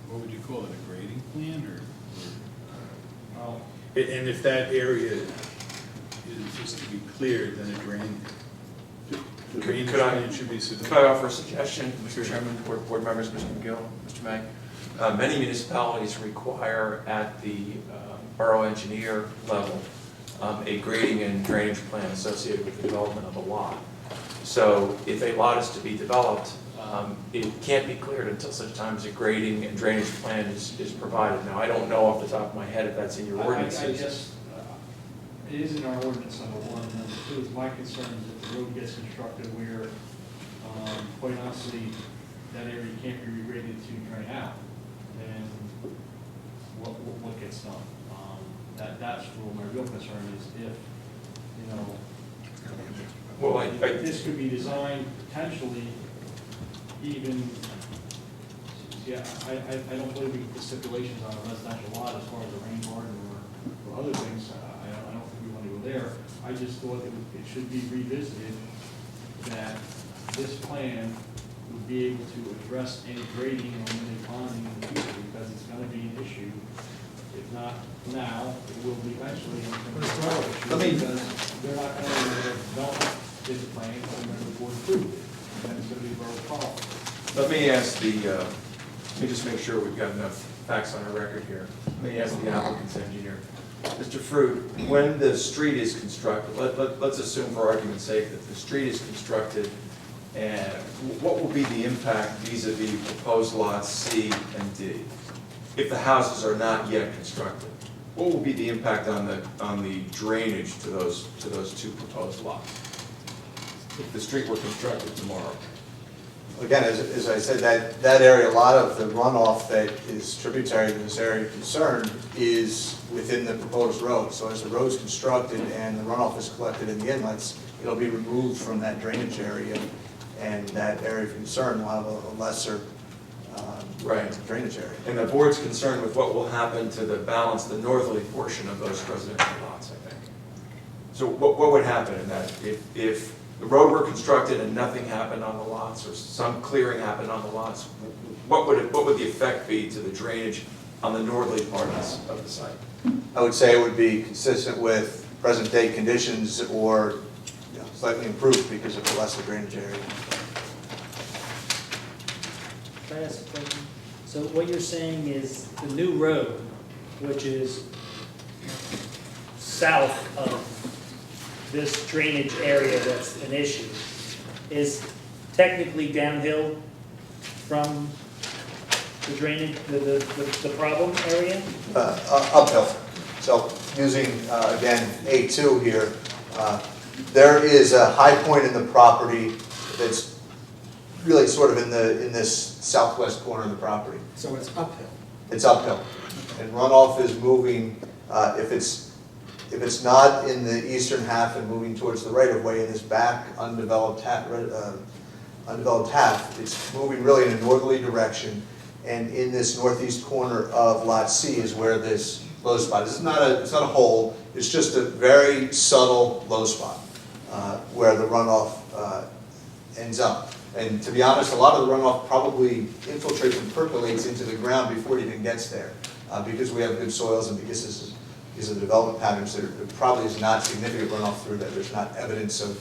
what would you call it, a grading plan, or? Well, And if that area is just to be cleared, then a drainage plan should be submitted. Could I offer a suggestion, Mr. Chairman, board members, Mr. McGill, Mr. May? Many municipalities require at the borough engineer level a grading and drainage plan associated with the development of a lot. So if a lot is to be developed, it can't be cleared until such time as a grading and drainage plan is provided. Now, I don't know off the top of my head if that's in your ordinance. I guess it is in our ordinance, number one. Number two, is my concern is if the road gets constructed where, quite honestly, that area can't be regraded to drain out, then what gets done? That's where my real concern is if, you know, Well, this could be designed potentially even, yeah, I don't believe we can put stipulations on a residential lot as far as a rain garden or other things. I don't think we want to go there. I just thought it should be revisited, that this plan would be able to address any grading or any ponding in the future, because it's going to be an issue. If not now, it will be eventually. Because they're not going to develop this plan, and then the board approved it. And then it's going to be very powerful. Let me ask let me just make sure we've got enough facts on our record here. Let me ask the applicant's engineer. Mr. Fruit, when the street is constructed, let's assume for argument's sake that the street is constructed, and what will be the impact vis-a-vis proposed lots C and D? If the houses are not yet constructed, what will be the impact on the drainage to those two proposed lots? If the street were constructed tomorrow? Again, as I said, that area, a lot of the runoff that is tributary to this area of concern is within the proposed road. So as the road is constructed and the runoff is collected in the inlets, it'll be removed from that drainage area, and that area of concern will have a lesser drainage area. And the board's concerned with what will happen to the balance, the northerly portion of those residential lots, I think. So what would happen in that? If the road were constructed and nothing happened on the lots, or some clearing happened on the lots, what would the effect be to the drainage on the northerly part of the site? I would say it would be consistent with present day conditions, or slightly improved because of the lesser drainage area. Can I ask a question? So what you're saying is the new road, which is south of this drainage area that's an issue, is technically downhill from the drainage, the problem area? Uphill. So using, again, A2 here, there is a high point in the property that's really sort of in this southwest corner of the property. So it's uphill. It's uphill. And runoff is moving, if it's not in the eastern half and moving towards the right of way in this back undeveloped half, it's moving really in a northerly direction. And in this northeast corner of Lot C is where this low spot is. It's not a hole, it's just a very subtle low spot where the runoff ends up. And to be honest, a lot of the runoff probably infiltrates and percolates into the ground before it even gets there. Because we have good soils and because these are the development patterns, there probably is not significant runoff through there. There's not evidence of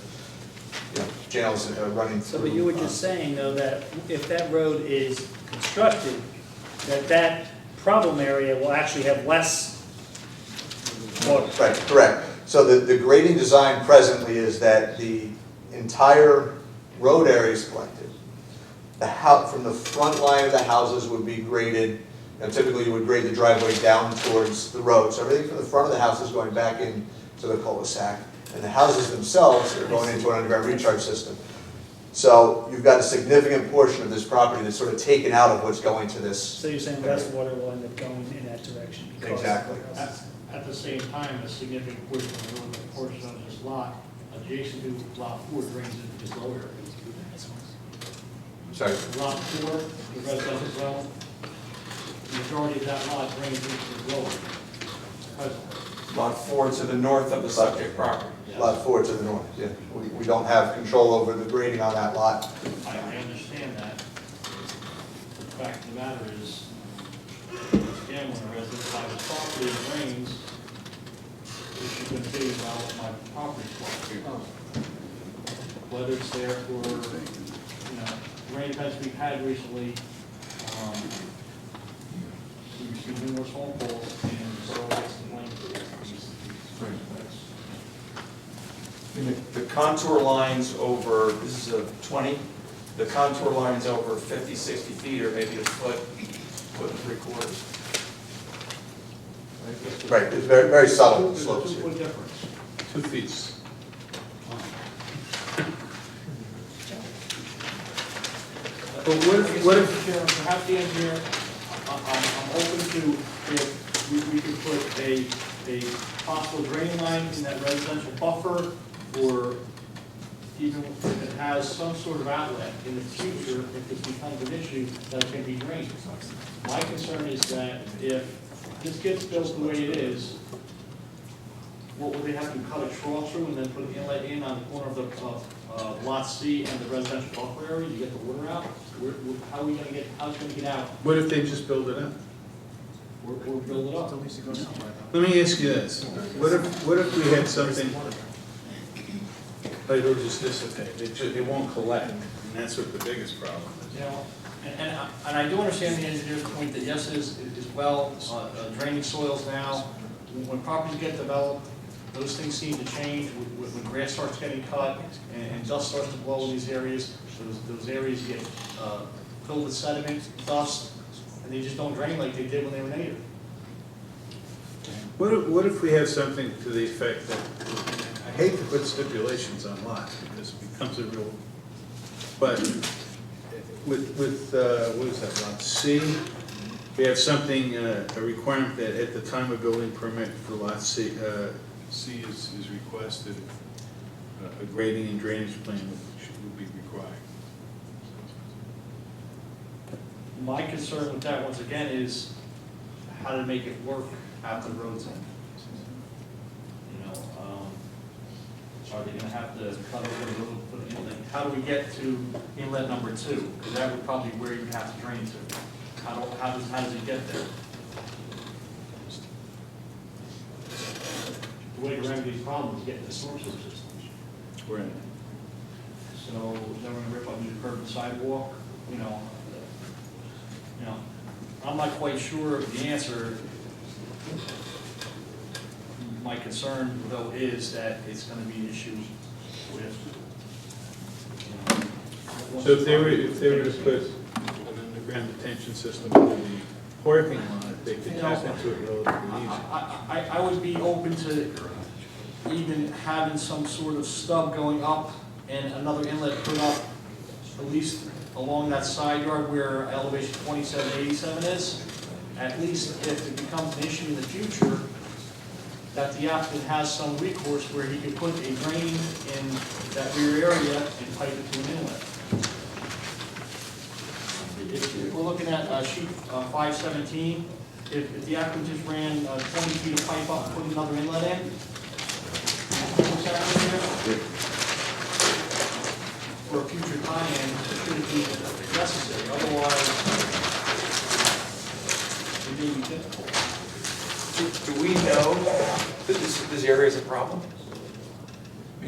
channels running through. So, but you were just saying, though, that if that road is constructed, that problem area will actually have less water. Right, correct. So the grading design presently is that the entire road area is collected. From the front line of the houses would be graded. Typically, you would grade the driveway down towards the road. So everything from the front of the house is going back in to the cul-de-sac, and the houses themselves are going into an underground recharge system. So you've got a significant portion of this property that's sort of taken out of what's going to this. So you're saying less water will end up going in that direction? because- Exactly. At the same time, a significant portion of this lot adjacent to lot 4 drains into this lower area. Sorry. Lot 4, the residential zone, the majority of that lot drains into the lower. Presently. Lot 4 to the north of the subject property. Lot 4 to the north, yeah. We don't have control over the grading on that lot. I understand that. The fact of the matter is, again, when a resident buys a property and drains, it should have been figured out what my property's for. Whether it's there for, rain events we've had recently, we've received numerous phone calls, and so it's the blame for these. The contour lines over, this is a 20, the contour lines over 50, 60 feet, or maybe a foot and 3/4. Right, it's very, very subtle slopes There's a here. 2-foot difference. 2 feet. But what if, Chairman, perhaps the engineer, I'm open to, if we could put a possible drain line in that residential buffer, or even if it has some sort of outlet in the future, if this becomes an issue, that it can be drained. My concern is that if this gets built the way it is, what would they have to cut a trough through and then put an inlet in on the corner of the lot C and the residential buffer area to get the water out? How are we gonna get, how's it gonna get out? what if they just build it up? We'll build it up. Let me ask you this, what if we had something, it'll just dissipate, it won't collect, and that's what the biggest problem is. You know, and I do understand the engineer's point that yes, it is well, draining soils now. When properties get developed, those things seem to change. When grass starts getting cut and dust starts to blow in these areas, those areas get filled with sediment, dust, and they just don't drain like they did when they were native. What if we have something to the effect that, I hate to put stipulations on lots, because it becomes a real, but with what is that, lot C? We have something, a requirement that at the time of building permit for lot C, C is requested, a grading and drainage plan would be required. My concern with that, once again, is how to make it work after the road's in. Are they gonna have to cut over the road, put an inlet? How do we get to inlet number 2? Because that would probably be where you'd have to drain to. How does it get there? The way to remedy these problems is getting the storm sewer systems. Right. So then we're gonna rip up new curb and sidewalk, I'm not quite sure of the answer. My concern, though, is that it's gonna be an issue with, So if they were to put an underground detention system in the parking lot, they could tap into it relatively easy. I would be open to even having some sort of stub going up and another inlet put up, at least along that side yard where elevation 2787 is. At least if it becomes an issue in the future, that the applicant has some recourse where he could put a drain in that rear area and pipe it to an inlet. If we're looking at sheet 517, if the applicant just ran 20 feet of pipe up, put another inlet in, what's that right there? For a future tie-in, should it be necessary, otherwise it may be difficult. Do we know that this area is a problem?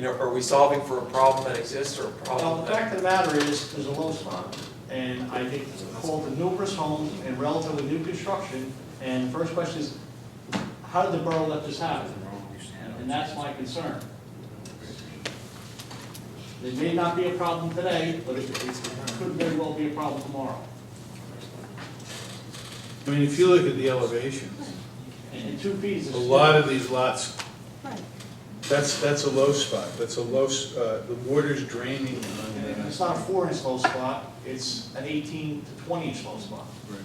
Are we solving for a problem that exists or a Well, problem the fact of the matter is, there's a low spot, and I think it's called the numerous homes and relatively new construction, and the first question is, how did the borough let this happen? And that's my concern. It may not be a problem today, but it could very well be a problem tomorrow. I mean, if you look at the elevations, And 2 feet is a lot of these lots That's a low spot, that's a low, the water's draining on And the. it's not a 4-inch low spot, it's an 18 to 20-inch low spot. Right.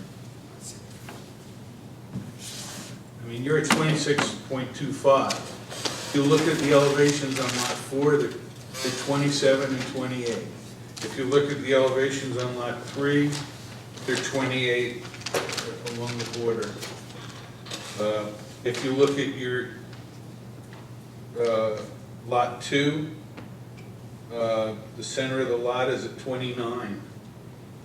I mean, you're at 26.25. If you look at the elevations on lot 4, they're 27 and 28. If you look at the elevations on lot 3, they're 28 along the border. If you look at your lot 2, the center of the lot is at 29.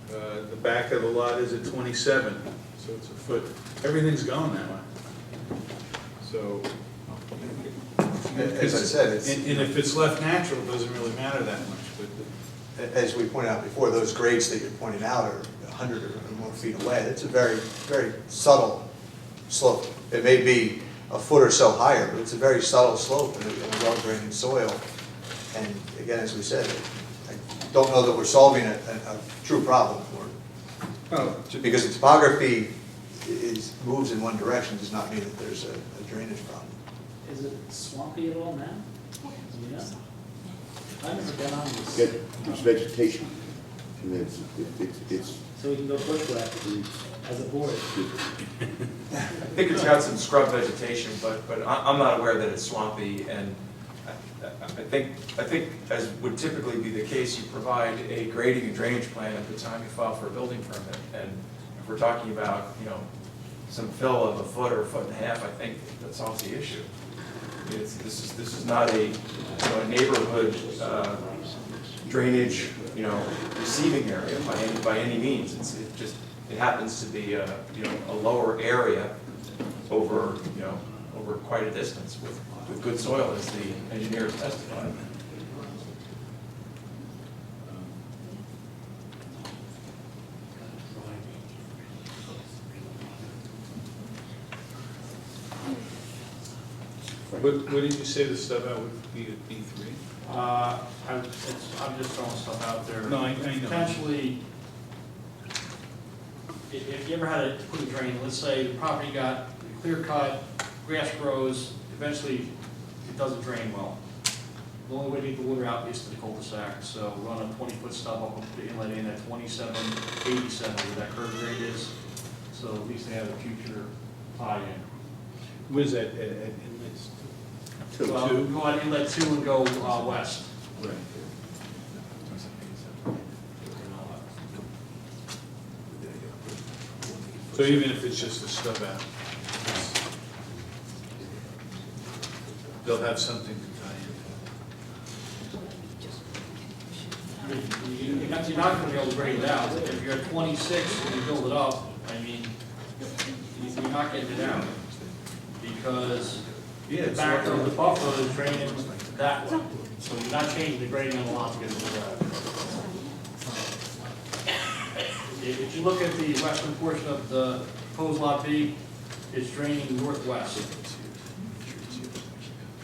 The back of the lot is at 27, so it's a foot. Everything's going that way. So, As I said, it's, and if it's left natural, it doesn't really matter that much, but as we pointed out before, those grades that you're pointing out are 100 or more feet away. It's a very, very subtle slope. It may be a foot or so higher, but it's a very subtle slope in a well-draining soil. And again, as we said, I don't know that we're solving a true problem for it. oh, Because the topography moves in one direction does not mean that there's a drainage problem. Is it swampy at all now? Yeah. I've never been on this. There's vegetation, and it's, So we can go bushwhack as a board. I think it's got some scrub vegetation, but I'm not aware that it's swampy, and I think as would typically be the case, you provide a grading and drainage plan at the time you file for a building permit, and if we're talking about, you know, some fill of a foot or a foot and a half, I think that solves the issue. I mean, this is not a, you know, a neighborhood drainage, you know, receiving area by any means. It happens to be a, you know, a lower area over, you know, over quite a distance with good soil, as the engineers testified. what did you say the stuff out would be at B3? I'm just throwing stuff out there. No, I know. Potentially, if you ever had to put a drain, let's say the property got clear cut, grass grows, eventually it doesn't drain well. The only way to get the water out is to the cul-de-sac, so run a 20-foot stub up the inlet in at 2787, where that curved grade is, so at least they have a future tie-in. Was that at inlets? Well, Two? go on inlet 2 and go west. Right. So even if it's just a stub out, they'll have something to tie You're not going to be able to grade it out. If you're at 26 and you build it up, I mean, you're not getting it out. Because the back of the buffer is draining that way. So you're not changing the grading on the lot to get it out. If you look at the western portion of the proposed lot B, it's draining northwest.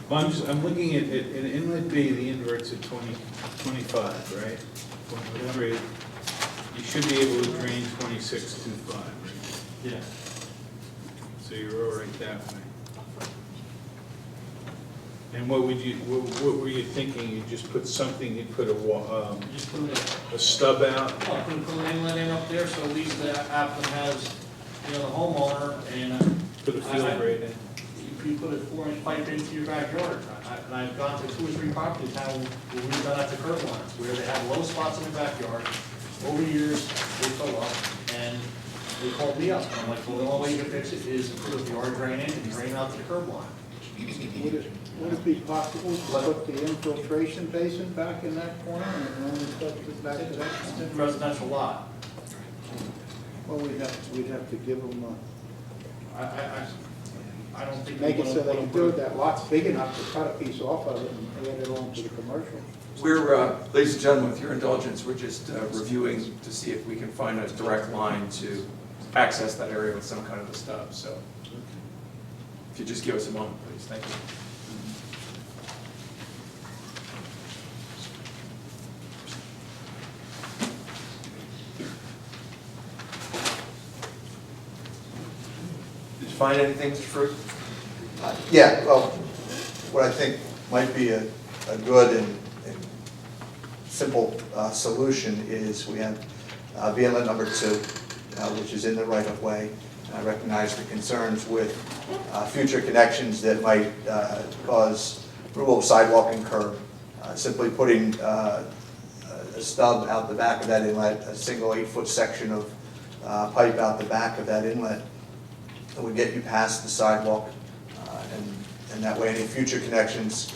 Well, I'm looking at inlet B, the invert's at 25, right? 23. You should be able to drain 26.25, right? Yeah. So you're all right that way. And what were you thinking? You just put something, you put Just put it, a stub out? well, put an inlet in up there, so at least the applicant has, you know, the homeowner, and Put a field grade in? if you put a 4-inch pipe into your backyard, and I've gone to 2 or 3 properties now where we've done that to curb lines, where they have low spots in the backyard. Over years, they fill up, and they called me up, and I'm like, well, the only way you can fix it is to put the yard drain in and drain out to the curb line. Would it be possible to put the infiltration basin back in that corner and run the stuff back to that It's corner? a residential lot. Well, we'd have to give them, I don't think. make we it so they wanna can do it, that lot's big enough to cut a piece off of it and add it on to the commercial. We're, ladies and gentlemen, with your indulgence, we're just reviewing to see if we can find a direct line to access that area with some kind of a stub, so. If you just give us a moment, please, thank you. Did you find anything, Mr. Fruit? Yeah, well, what I think might be a good and simple solution is we have the inlet number 2, which is in the right-of-way. I recognize the concerns with future connections that might cause removal of sidewalk and curb. Simply putting a stub out the back of that inlet, a single 8-foot section of pipe out the back of that inlet, that would get you past the sidewalk, and that way any future connections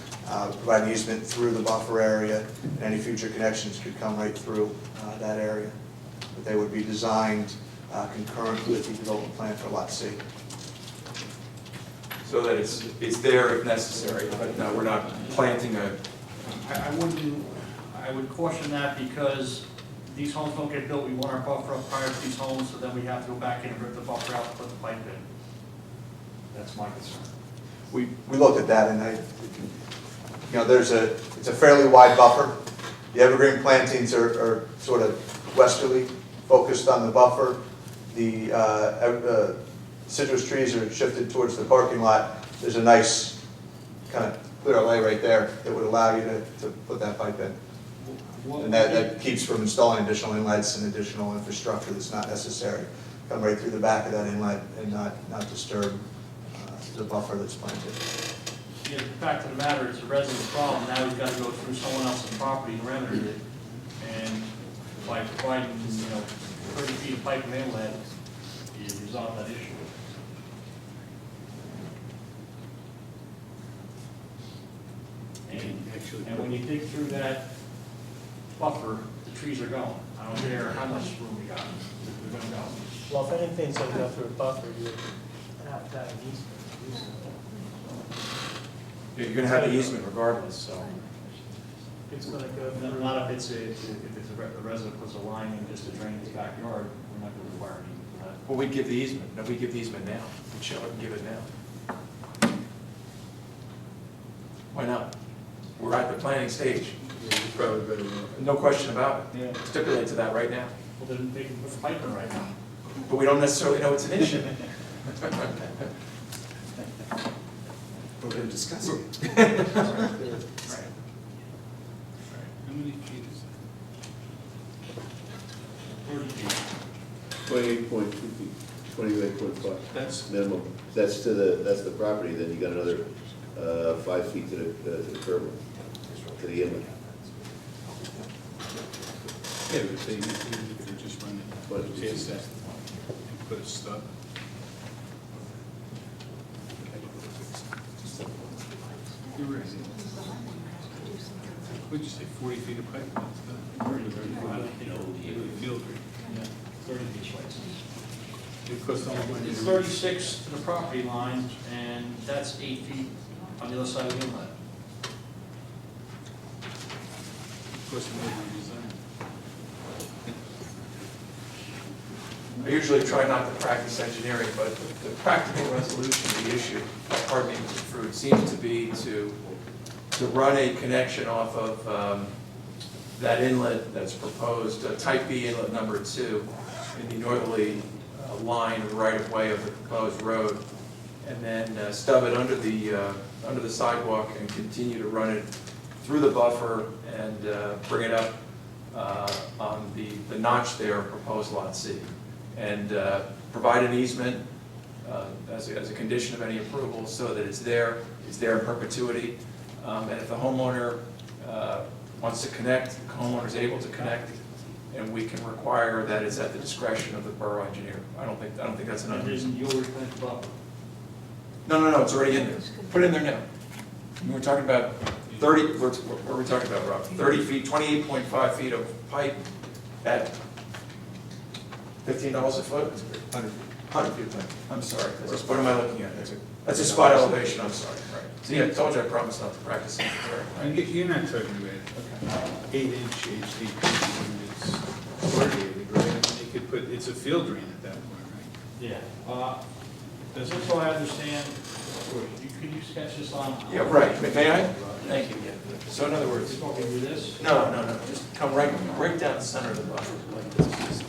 provide an easement through the buffer area, and any future connections could come right through that area. But they would be designed concurrent with the development plan for Lot C. So that it's there if necessary, but no, we're not planting a, I would caution that because these homes don't get built, we want our buffer up prior to these homes, so then we have to go back in and rip the buffer out and put the pipe in. That's my concern. We looked at that, and it's a fairly wide buffer. The evergreen plantings are sort of westerly focused on the buffer. The citrus trees are shifted towards the parking lot. There's a nice kind of clear lay right there that would allow you to put that pipe in. And that keeps from installing additional inlets and additional infrastructure that's not necessary. Come right through the back of that inlet and not disturb the buffer that's planted. Yeah, the fact of the matter, it's a resident's problem, now he's got to go through someone else's property and remedy it. And by providing, 30 feet of pipe and inlet, you resolve that issue. And when you dig through that buffer, the trees are going. I don't care how much room we got, they're gonna go. Well, if anything's gonna go through a buffer, you would have to have an easement to do so. you're gonna have the easement regardless, so. It's gonna go through. Not if a resident puts a line in just to drain his backyard, we're not gonna require an easement for that. Well, we'd give the easement, no, we'd give the easement now, we'd show it and give it now. Why not? We're at the planning stage, Probably better. no question about it. Yeah. Stipulate to that right now, Well, then they can put the pipe in right now. but we don't necessarily know it's an issue. We're going to discuss it. How many feet is that? 30 feet. 28.2 feet, 28.5. That's, Minimum. That's the property, then you got another 5 feet to the curb, to the inlet. yeah, but they could just run it past that and put a stub. You're right. What'd you say, 40 feet of pipe? That's field. Yeah, 30 feet right. It costs almost money. It's 36 to the property line, and that's 8 feet on the other side of the inlet. Costs more than design. I usually try not to practice engineering, but the practical resolution of the issue, pardon me, Mr. Fruit, seems to be to run a connection off of that inlet that's proposed, type B inlet number 2, in the northerly line of the right-of-way of the proposed road, and then stub it under the sidewalk and continue to run it through the buffer and bring it up on the notch there, proposed Lot C. And provide an easement as a condition of any approval so that it's there in perpetuity. And if the homeowner wants to connect, the homeowner is able to connect, and we can require that it's at the discretion of the borough engineer. I don't think that's an And unreasonable. then you'll replant the buffer. No, it's already in there. Put it in there now. We're talking about 30, what are we talking about, Rob? 30 feet, 28.5 feet of pipe at $15 a foot? 100 feet. I'm sorry. What am I looking at? That's a spot elevation, I'm sorry. Right. See, I told you I promised not to practice it. And you're not talking about 8-inch HDPE, it's corrugated, right? And they could put, it's a field drain at that point, right? Yeah. Does this so I understand, could you sketch this on? Yeah, right. May I? Thank you. Yeah. So in other words, Just walking through this, no. Just come right down the center of the buffer like this.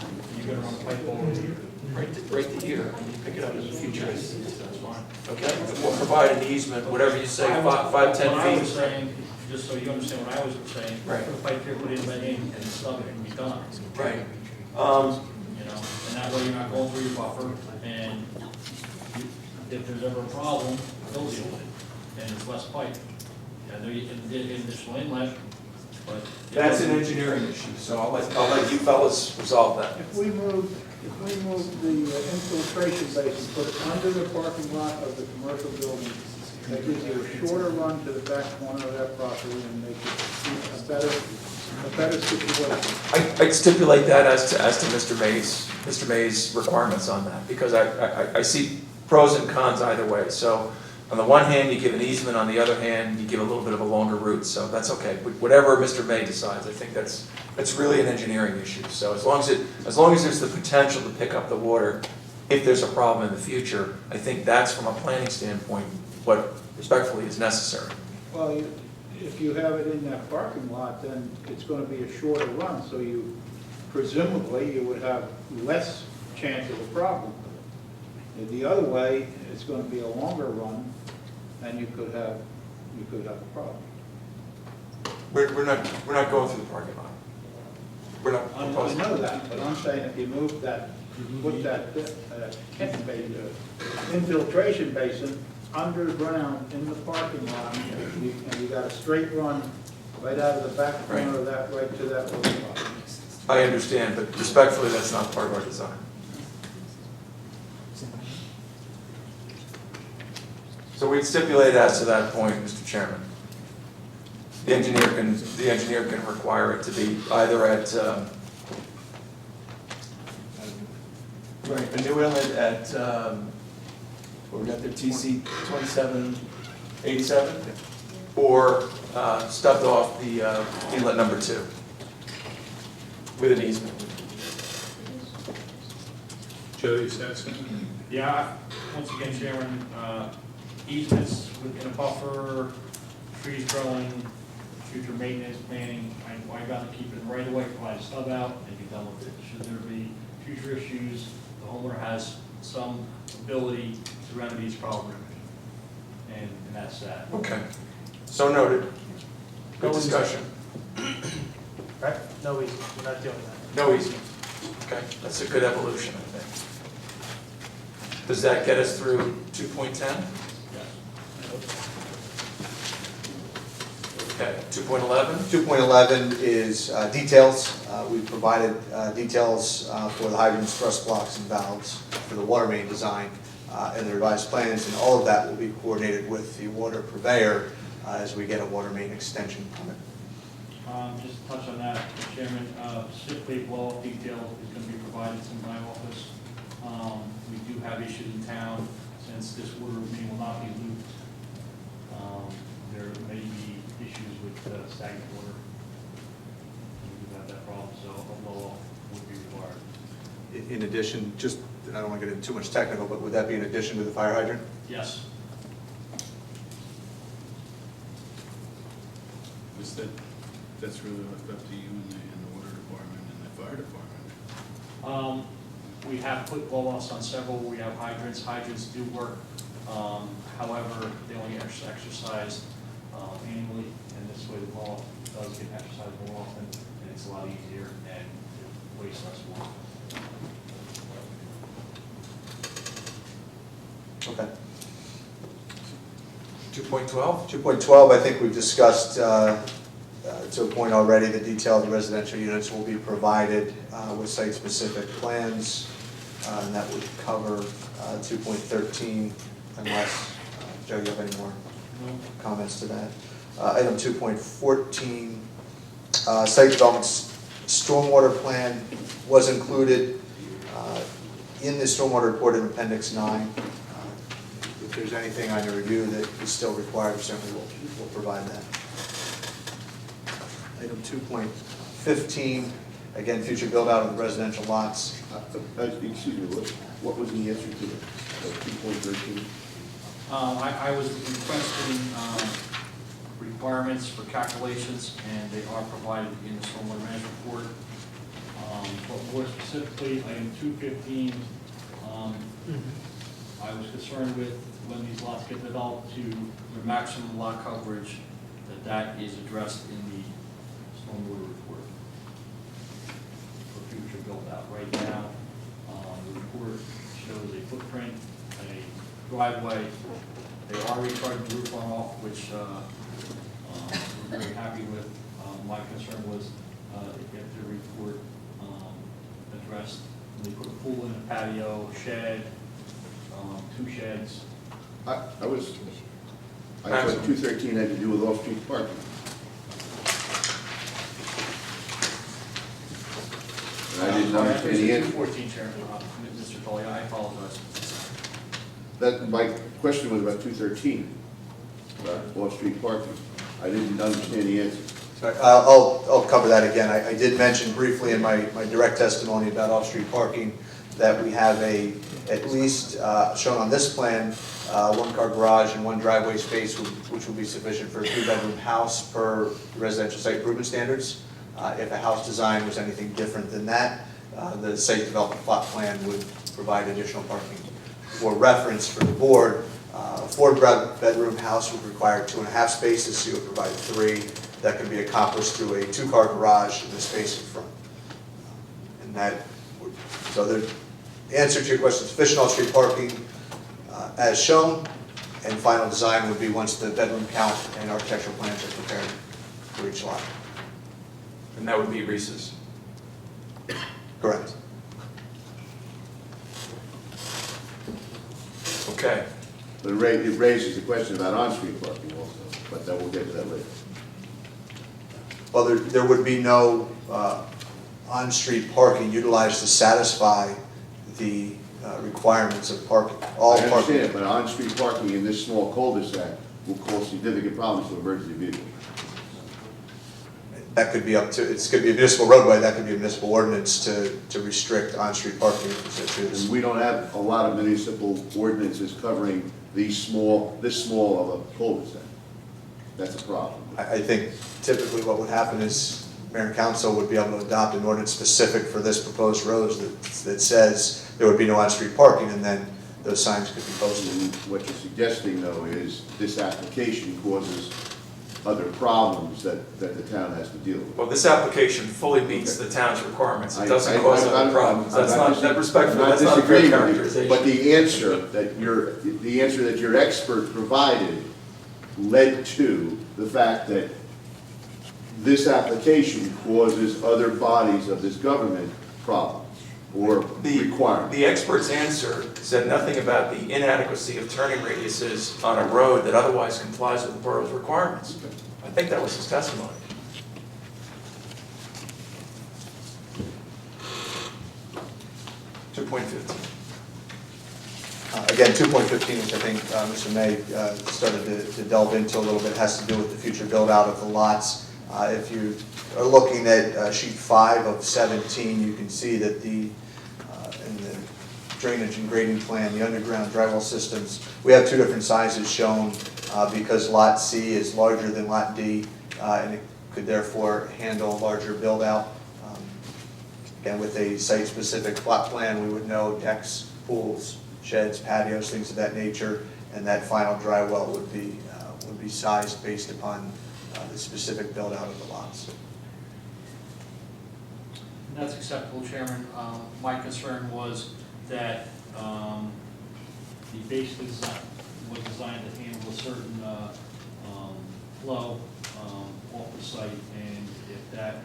you're gonna run a pipe over here. Right to here. And you pick it up in the future. That's fine. Okay, we'll provide an easement, whatever you say, 5, 10 What I was feet. saying, just so you understand what I was saying, Right. put a pipe here, put in the in, and stub it and be done. Right. You know, and that way you're not going through your buffer, and if there's ever a problem, they'll deal with it, and it's less pipe. I know you can get additional inlet, but. That's an engineering issue, so I'll let you fellas resolve that. If we move the infiltration basin, put it under the parking lot of the commercial building, that gives you a shorter run to the back corner of that property and make it a better situation. I'd stipulate that as to Mr. May's requirements on that, because I see pros and cons either way. So on the one hand, you give an easement, on the other hand, you give a little bit of a longer route, so that's okay. Whatever Mr. May decides, I think that's really an engineering issue. So as long as there's the potential to pick up the water, if there's a problem in the future, I think that's, from a planning standpoint, what respectfully is necessary. Well, if you have it in that parking lot, then it's going to be a shorter run, so presumably you would have less chance of a problem. The other way, it's going to be a longer run, and you could have a problem. We're not going through the parking lot. We're not I proposing. know that, but I'm saying if you move that, put that infiltration basin underground in the parking lot, and you got a straight run right out of the back corner of that, right to that little spot. I understand, but respectfully, that's not part of our design. So we'd stipulate as to that point, Mr. Chairman. The engineer can require it to be either at, Right, a new inlet at, what we got there, TC 2787? or stubbed off the inlet number 2 with an easement. Joe, you said something? Yeah, once again, Chairman, easements within a buffer, trees growing, future maintenance planning, I'd rather keep it right away, provide a stub out, and be done with it. Should there be future issues, the homeowner has some ability to remedy his problem, and that's that. Okay, so noted. Good No discussion. Right? No easement, we're not doing that. No easement. Okay, that's a good evolution, I think. Does that get us through 2.10? Yes. Okay, 2.11? 2.11 is details. We've provided details for the hydrants, thrust blocks, and valves for the water main design and the revised plans, and all of that will be coordinated with the water purveyor as we get a water main extension permit. Just to touch on that, Mr. Chairman, specifically blow-off detail is going to be provided to my office. We do have issues in town, since this water main will not be looped. There may be issues with stagnant water. We do have that problem, so a blow-off would be required. In addition, just, I don't want to get into too much technical, but would that be in addition to the fire hydrant? Yes. That's really left up to you and the water department and the fire department. We have put blow-offs on several, we have hydrants, hydrants do work, however, they only exercise annually, and this way the blow-off does get exercised more often, and it's a lot easier and it wastes less water. Okay. 2.12? 2.12, I think we've discussed to a point already, the detail of the residential units will be provided with site-specific plans, and that would cover 2.13 unless, Joe, you have any more comments to that? Item 2.14, site development stormwater plan was included in the stormwater report in Appendix 9. If there's anything on your review that is still required, certainly we'll provide that. Item 2.15, again, future build-out of the residential lots. Excuse me, what was the answer to the 2.13? I was requesting requirements for calculations, and they are provided in the stormwater management report. But more specifically, item 215, I was concerned with when these lots get developed to their maximum lot coverage, that is addressed in the stormwater report for future build out. Right now, the report shows a footprint, a driveway. They are recharging the roof runoff, which we're very happy with. My concern was get the report addressed. They put a pool in a patio, shed, 2 sheds. I thought 213 had to do with off-street parking. And I didn't understand the answer. 214, Chairman, Mr. Tully, I apologize. My question was about 213, about off-street parking. I didn't understand the answer. Sorry, I'll cover that again. I did mention briefly in my direct testimony about off-street parking that we have at least, shown on this plan, 1-car garage and 1 driveway space, which will be sufficient for a 3-bedroom house per residential site improvement standards. If a house design was anything different than that, the site development plot plan would provide additional parking. For reference for the board, a 4-bedroom house would require 2.5 spaces, so you would provide 3. That can be accomplished through a 2-car garage and a space in front. And that would, so the answer to your question, sufficient off-street parking as shown, and final design would be once the bedroom count and architectural plans are prepared for each lot. And that would be Reese's. Correct. Okay. But it raises the question about on-street parking also, but we'll get to that later. Well, there would be no on-street parking utilized to satisfy the requirements of parking. All I parking. understand, but on-street parking in this small cul-de-sac will cause significant problems to emergency vehicles. That could be up to, it's going to be a municipal roadway, that could be a municipal ordinance to restrict on-street parking if you so choose. And we don't have a lot of municipal ordinances covering this small of a cul-de-sac. That's a problem. I think typically what would happen is mayor and council would be able to adopt an ordinance specific for this proposed road that says there would be no on-street parking, and then those signs could be posted. And what you're suggesting, though, is this application causes other problems that the town has to deal with. Well, this application fully meets the town's requirements. It I- doesn't I- cause I'm other not- problems. That's I'm not, not that respectfully, I'm not that's not a fair disagreeing with you, characterization. but the answer that your expert provided led to the fact that this application causes other bodies of this government problems or requirements. The expert's answer said nothing about the inadequacy of turning radiuses on a road that otherwise complies with the borough's requirements. I think that was his testimony. Again, 2.15, which I think Mr. May started to delve into a little bit, has to do with the future build-out of the lots. If you are looking at sheet 5 of 17, you can see that in the drainage and grading plan, the underground drywall systems, we have 2 different sizes shown because Lot C is larger than Lot D, and it could therefore handle larger build-out. Again, with a site-specific plot plan, we would know decks, pools, sheds, patios, things of that nature, and that final dry well would be sized based upon the specific build-out of the lots. And that's acceptable, Chairman. My concern was that the base design was designed to handle a certain flow off the site, and if that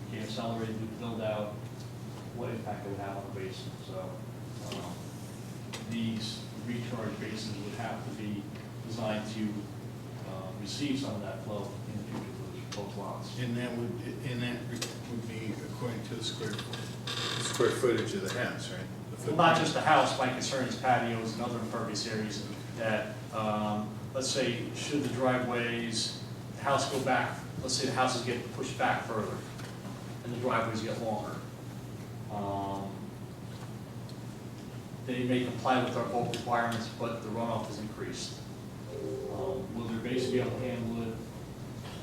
became accelerated with build-out, what impact it would have on the basin. So these recharge basins would have to be designed to receive some of that flow in the future for both lots. And that would be according to the square footage of the house, right? The Well, not just the house, my concern is patios and other impervious areas that, let's say, should the driveways, the house go back, let's say the houses get pushed back further and the driveways get longer. They may comply with our bulk requirements, but the runoff is increased. Will their base be able to handle it?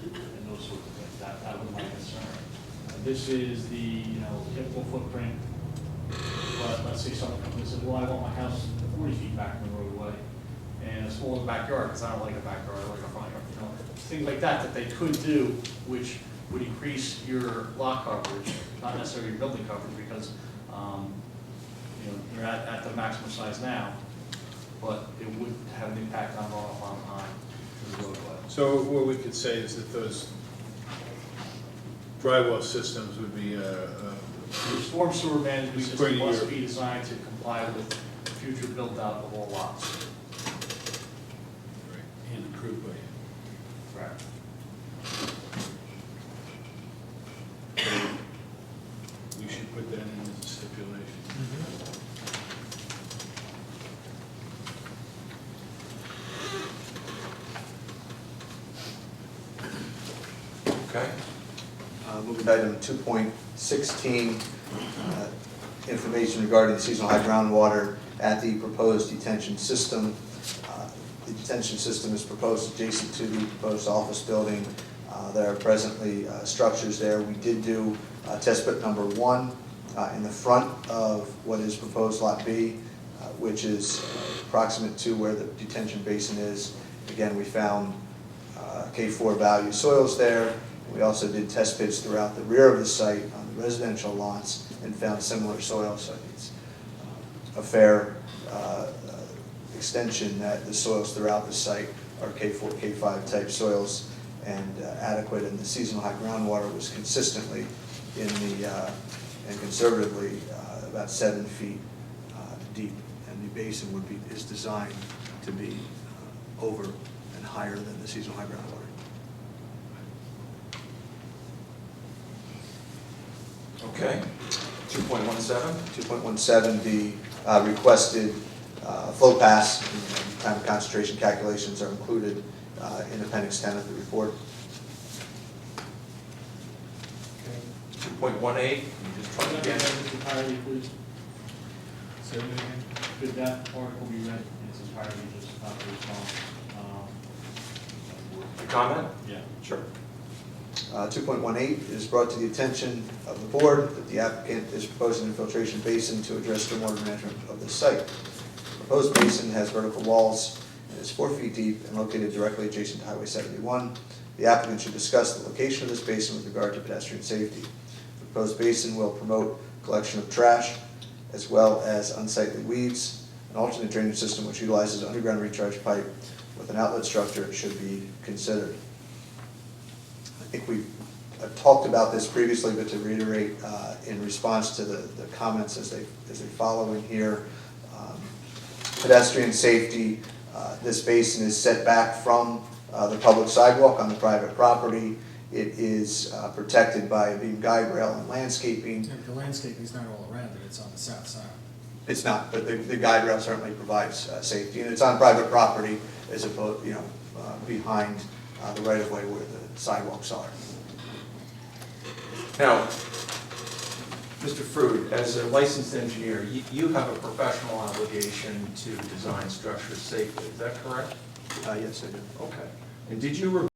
And those sorts of things. That was my concern. This is the typical footprint, but let's say someone comes and says, well, I want my house 40 feet back from the roadway, and a smaller backyard, because I don't like a backyard, I like a front yard, you know, things like that that they could do, which would increase your lot coverage, not necessarily your building coverage, because, you know, you're at the maximum size now, but it would have an impact on runoff on the roadway. So what we could say is that those drywall systems would be, The storm sewer management It's system pretty must near. be designed to comply with future build-out of all lots. and approved by you. Correct. We should put that in as a stipulation. Okay. Moving to item 2.16, information regarding the seasonal high groundwater at the proposed detention system. The detention system is proposed adjacent to the proposed office building. There are presently structures there. We did do test pit number 1 in the front of what is proposed Lot B, which is approximate to where the detention basin is. Again, we found K4 value soils there. We also did test pits throughout the rear of the site on the residential lots and found similar soils. So it's a fair extension that the soils throughout the site are K4, K5 type soils and adequate, and the seasonal high groundwater was consistently in the, and conservatively, about 7 feet deep, and the basin is designed to be over and higher than the seasonal high groundwater. Okay. 2.17. 2.17, the requested flow pass and time of concentration calculations are included in Appendix 10 of the report. 2.18, you just try Could again. that be read entirely, please? Say that again. Could that article be read in its entirety, just not the response? Your comment? Yeah. Sure. 2.18 is brought to the attention of the board that the applicant is proposing an infiltration basin to address stormwater management of the site. The proposed basin has vertical walls and is 4 feet deep and located directly adjacent to Highway 71. The applicant should discuss the location of this basin with regard to pedestrian safety. The proposed basin will promote collection of trash as well as unsightly weeds. An alternate drainage system which utilizes underground recharge pipe with an outlet structure should be considered. I think we talked about this previously, but to reiterate, in response to the comments as they follow in here, pedestrian safety, this basin is set back from the public sidewalk on the private property. It is protected by a beam guide rail and landscaping. And the landscaping is not all around it, it's on the south side. It's not, but the guide rail certainly provides safety, and it's on private property as opposed, behind the right-of-way where the sidewalks are. Now, Mr. Fruit, as a licensed engineer, you have a professional obligation to design structures safely, is that correct? Yes, I do. Okay. And did you